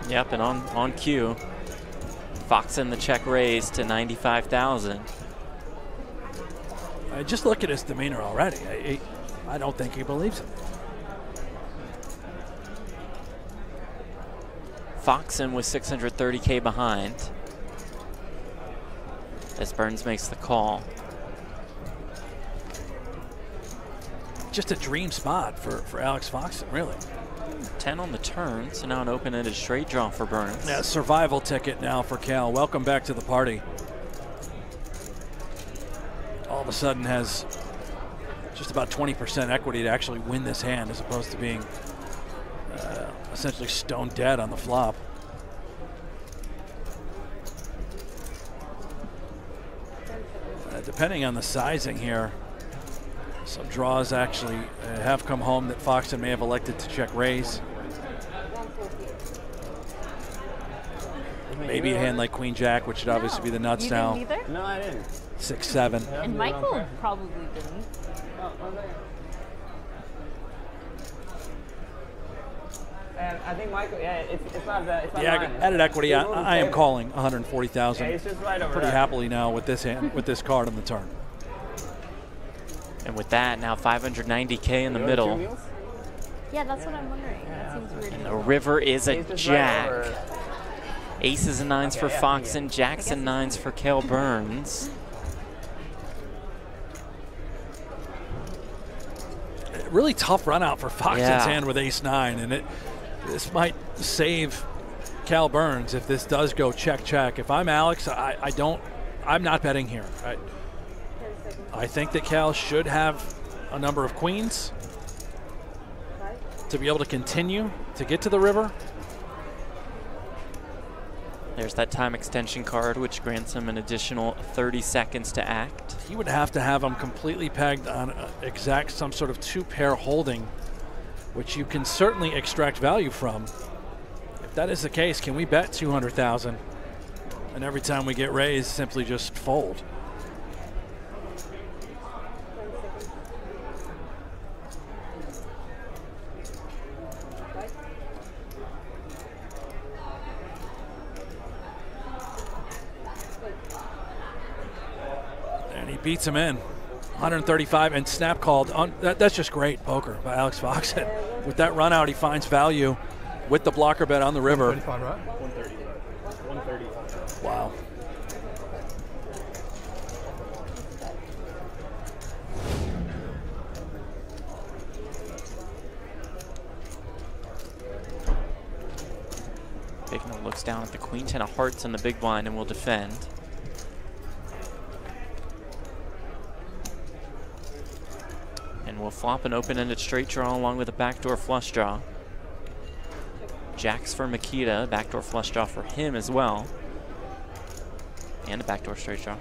Yep, and on cue, Foxen the check raise to 95,000. Just look at his demeanor already. I don't think he believes it. Foxen with 630K behind as Burns makes the call. Just a dream spot for Alex Foxen, really. 10 on the turn, so now an open-ended straight draw for Burns. Yeah, survival ticket now for Kahle. Welcome back to the party. All of a sudden has just about 20% equity to actually win this hand as opposed to being essentially stone dead on the flop. Depending on the sizing here, some draws actually have come home that Foxen may have elected to check raise. Maybe a hand like Queen Jack, which should obviously be the nuts now. You didn't either? No, I didn't. 6-7. And Michael probably didn't. And I think Michael, it's not that. It's not Yeah, mine. added equity. I am calling 140,000 Yeah, it's just right over pretty there. happily now with this hand, with this card on the turn. And with that, now 590K in the middle. Yeah, that's what I'm wondering. That seems weird. And the river is a It's just jack. right over. Aces and 9s for Okay, yeah, Foxen, jacks and 9s for Kahle Burns. Really tough run out for Foxen's Yeah. hand with ace-9, and this might save Kahle Burns if this does go check. If I'm Alex, I'm not betting here. I think that Kahle should have a number of queens to be able to continue to get to the river. There's that time extension card, which grants him an additional 30 seconds to act. He would have to have him completely pegged on some sort of 2-pair holding, which you can certainly extract value from. If that is the case, can we bet 200,000? And every time we get raised, simply just fold. And he beats him in. 135 and snap called. That's just great poker by Alex Foxen. With that run out, he finds value with the blocker bet on the river. 135, right? 130. 130. Wow. Bignell looks down at the queen 10 of hearts in the big blind and will defend. And we'll flop an open-ended straight draw along with a backdoor flush draw. Jacks for Makita, backdoor flush draw for him as well. And a backdoor straight draw.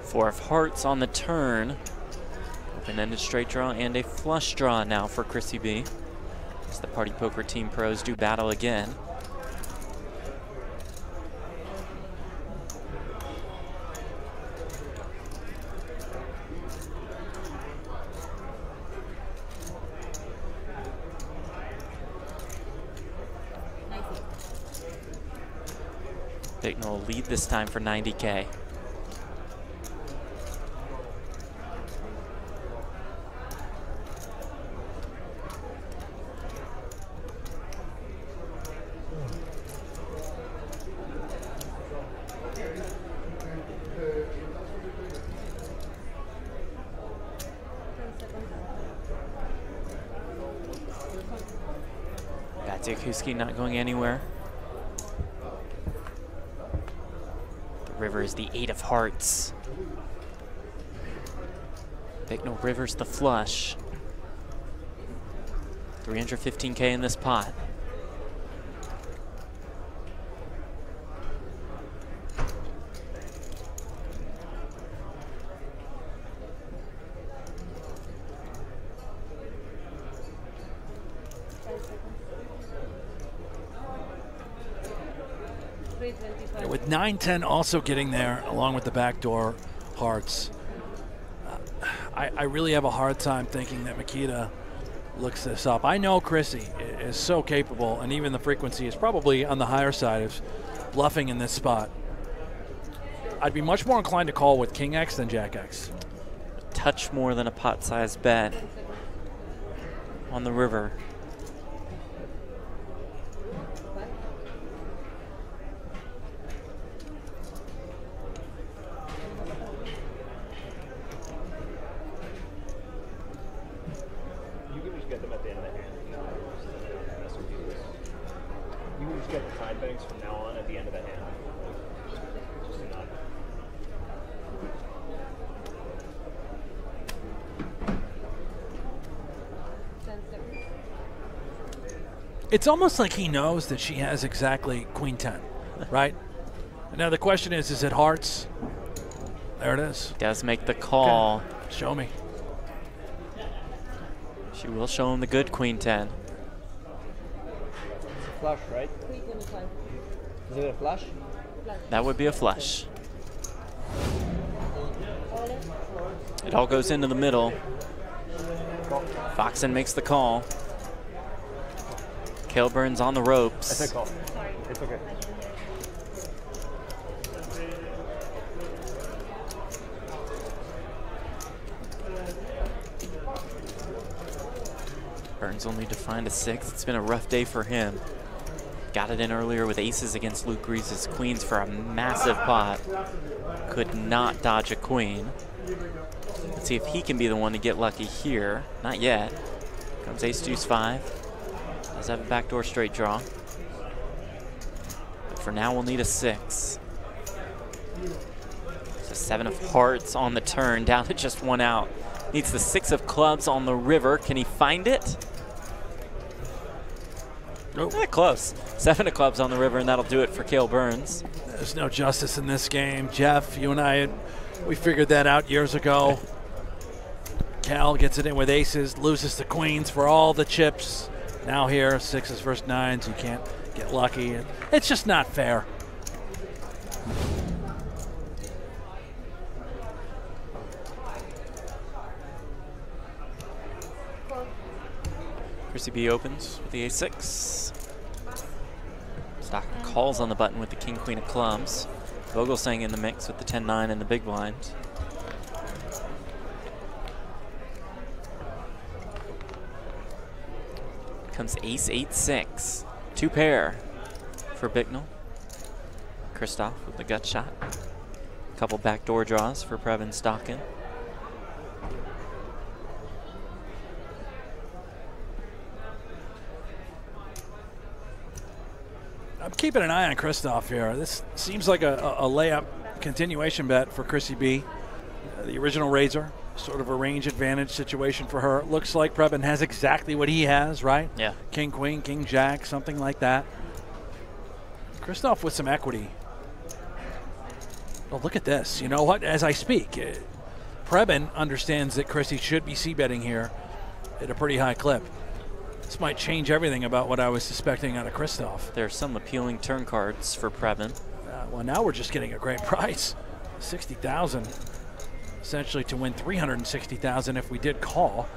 Four of hearts on the turn. Open-ended straight draw and a flush draw now for Krissy B. As the Party Poker Team pros do battle again. Bignell will lead this time for 90K. Dziakuski not going anywhere. The river is the 8 of hearts. Bicknell River's the flush. 315K in this pot. With 9-10 also getting there, along with the backdoor hearts. I really have a hard time thinking that Makita looks this up. I know Krissy is so capable, and even the frequency is probably on the higher side of bluffing in this spot. I'd be much more inclined to call with King X than Jack X. A touch more than a pot-sized bet on the river. It's almost like he knows that she has exactly Queen 10, right? Now the question is it hearts? There it is. Does make the call. Okay. Show me. She will show him the good Queen 10. It's a flush, right? Is it a flush? That would be a flush. It all goes into the middle. Foxen makes the call. Kilburn's on the ropes. It's a call. It's okay. Burns will need to find a 6. It's been a rough day for him. Got it in earlier with aces against Luke Reese's queens for a massive pot. Could not dodge a queen. Let's see if he can be the one to get lucky here. Not yet. Comes ace deuce 5. Does have a backdoor straight draw. But for now, we'll need a 6. It's a 7 of hearts on the turn, down to just 1 out. Needs the 6 of clubs on the river. Can he find it? Nope. Close. 7 of clubs on the river, and that'll do it for Cale Burns. There's no justice in this game. Jeff, you and I, we figured that out years ago. Cal gets it in with aces, loses the queens for all the chips. Now here, 6s versus 9s, you can't get lucky. It's just not fair. Krissy B opens with the a6. Stokkan calls on the button with the king, queen of clubs. Vogelsang in the mix with the 10-9 and the big blind. Comes ace 8-6. 2 pair for Bicknell. Christoph with the gut shot. A couple backdoor draws for Prebben Stokkan. I'm keeping an eye on Christoph here. This seems like a layup continuation bet for Krissy B. The original raiser, sort of a range advantage situation for her. It looks like Prebben has exactly what he has, right? Yeah. King, queen, king, jack, something like that. Christoph with some equity. Oh, look at this. You know what? As I speak, Prebben understands that Krissy should be c-betting here at a pretty high clip. This might change everything about what I was suspecting out of Christoph. There are some appealing turn cards for Prebben. Well, now we're just getting a great price. 60,000, essentially to win 360,000 if we did call.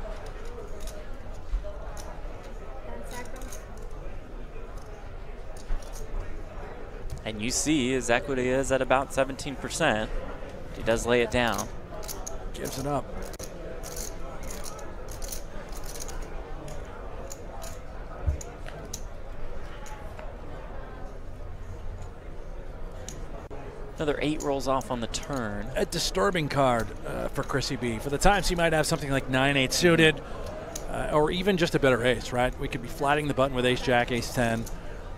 And you see his equity is at about 17%. He does lay it down. Gives it up. Another 8 rolls off on the turn. A disturbing card for Krissy B. For the times he might have something like 9-8 suited, or even just a better ace, right? We could be flatting the button with ace-jack, ace-10,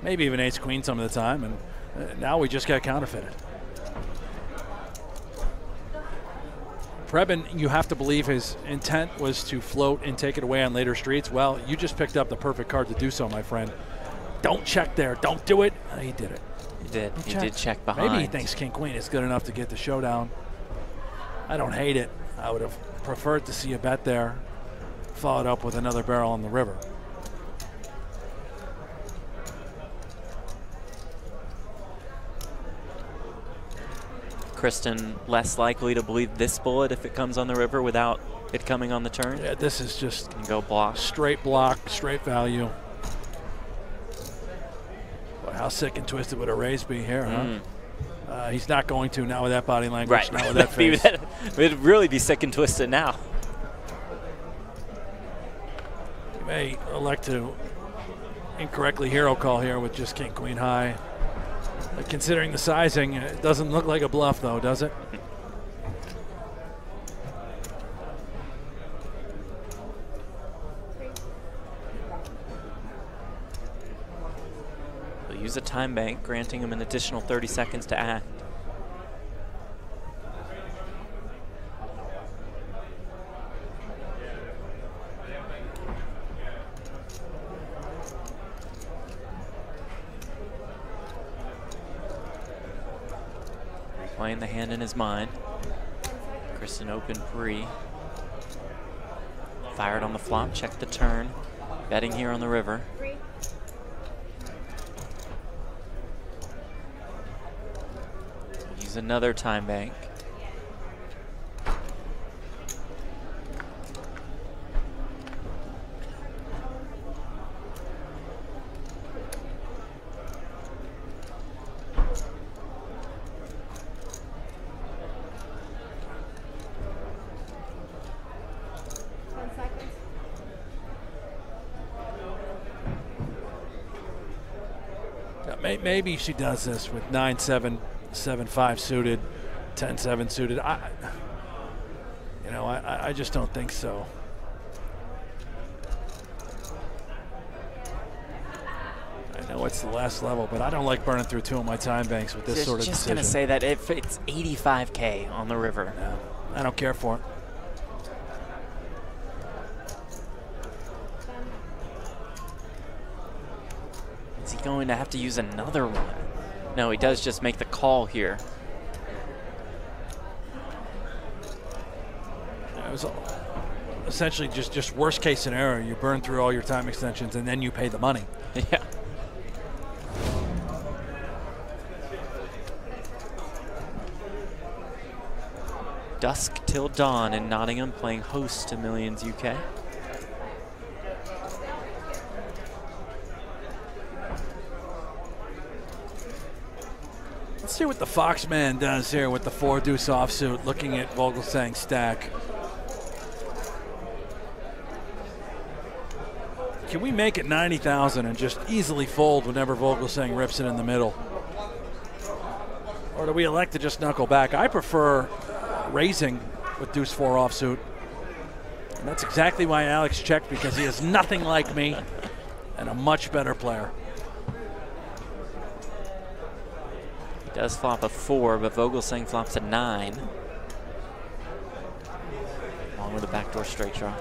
maybe even ace-queen some of the time, and now we just got counterfeited. Prebben, you have to believe his intent was to float and take it away on later streets. Well, you just picked up the perfect card to do so, my friend. Don't check there. Don't do it. He did it. He did. He did check behind. Maybe he thinks king-queen is good enough to get the showdown. I don't hate it. I would have preferred to see a bet there, followed up with another barrel on the river. Kristen less likely to believe this bullet if it comes on the river without it coming on the turn. Yeah, this is just go block. Straight block, straight value. Boy, how sick and twisted would a raise be here, huh? He's not going to now with that body language, right. not with that face. It'd really be sick and twisted now. You may elect to incorrectly hero call here with just king queen high. Considering the sizing, it doesn't look like a bluff though, does it? We'll use a time bank, granting him an additional 30 seconds to act. Playing the hand in his mind. Kristen open pre. Fired on the flop, check the turn. Betting here on the river. Use another time bank. Maybe she does this with 9-7, 7-5 suited, 10-7 suited. I just don't think so. I know it's the last level, but I don't like burning through two of my time banks with this sort of decision. Just gonna say that if it's 85K on the river. Yeah, I don't care for it. Is he going to have to use another one? No, he does just make the call here. It was essentially just worst case scenario. You burn through all your time extensions and then you pay the money. Yeah. Dusk till dawn in Nottingham, playing host to Millions UK. Let's see what the Foxman does here with the 4-deuce offsuit, looking at Vogelsang's stack. Can we make it 90,000 and just easily fold whenever Vogelsang rips it in the middle? Or do we elect to just knuckle back? I prefer raising with deuce 4 offsuit. And that's exactly why Alex checked, because he is nothing like me and a much better player. Does flop a 4, but Vogelsang flops a 9. Along with a backdoor straight draw.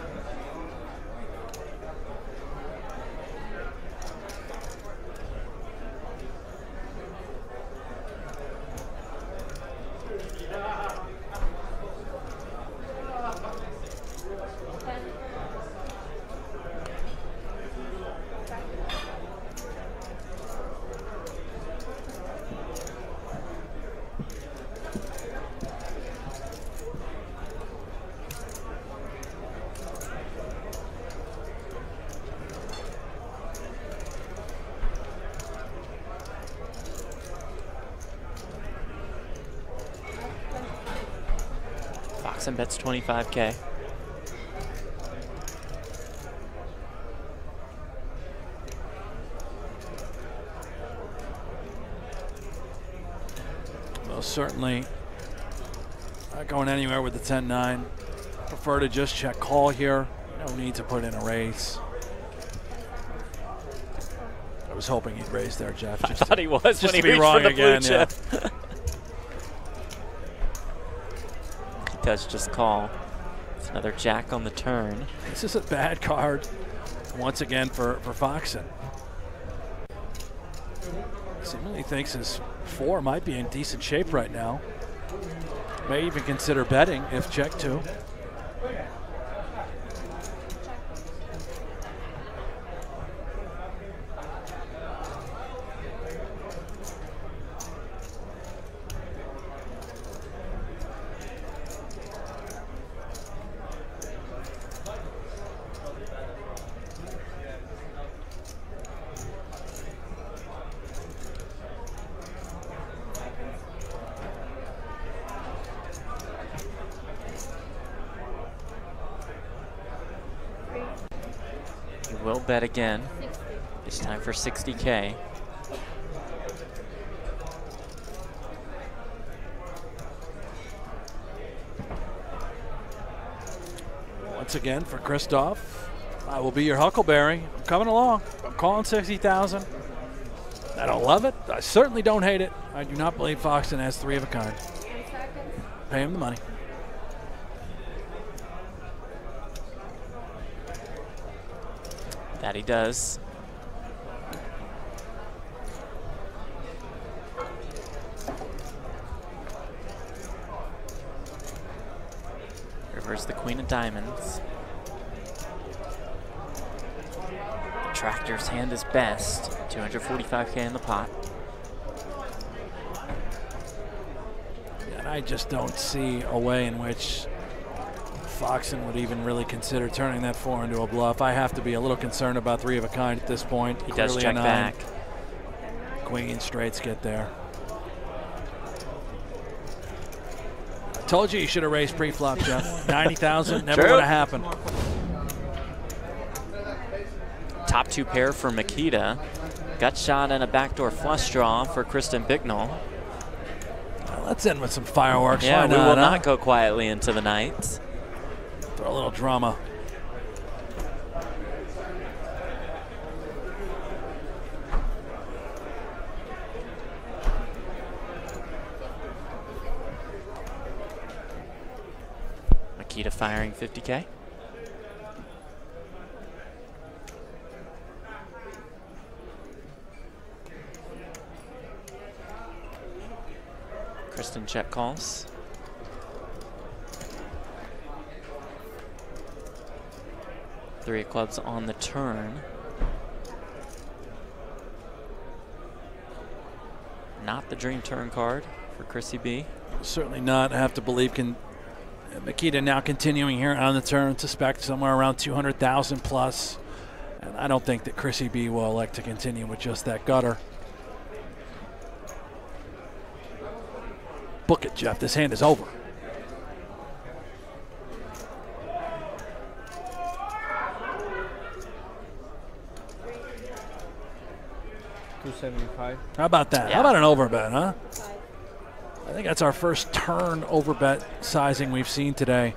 Foxen bets 25K. Well, certainly not going anywhere with the 10-9. Prefer to just check call here. No need to put in a raise. I was hoping he'd raise there, Jeff. I thought he was just when he to be reached wrong for the again, blue yeah. chip. He does just call. It's another jack on the turn. This is a bad card once again for Foxen. Seemingly thinks his 4 might be in decent shape right now. May even consider betting if check 2. Will bet again. This time for 60K. Once again for Christoph. I will be your Huckleberry. I'm coming along. I'm calling 60,000. I don't love it. I certainly don't hate it. I do not believe Foxen has 3 of a kind. Pay him the money. That he does. Reverse the queen of diamonds. The tractor's hand is best. 245K in the pot. And I just don't see a way in which Foxen would even really consider turning that 4 into a bluff. I have to be a little concerned about 3 of a kind at this point. He does Clearly check a 9. back. Queen straights get there. I told you should have raised pre-flop, Jeff. 90,000 never True. would have happened. Top 2 pair for Makita. Gut shot and a backdoor flush draw for Kristen Bicknell. Well, let's end with some fireworks. Yeah, Why we will huh? not go quietly into the night. Throw a little drama. Makita firing 50K. Kristen check calls. Three of clubs on the turn. Not the dream turn card for Krissy B. Certainly not. I have to believe Makita now continuing here on the turn. Suspect somewhere around 200,000 plus. And I don't think that Krissy B will elect to continue with just that gutter. Book it, Jeff. This hand is over. $275. How about that? Yeah. How about an overbet, huh? I think that's our first turn overbet sizing we've seen today.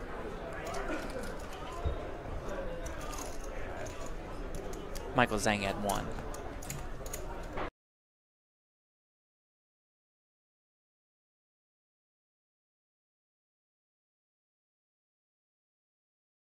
Michael Zhang had 1.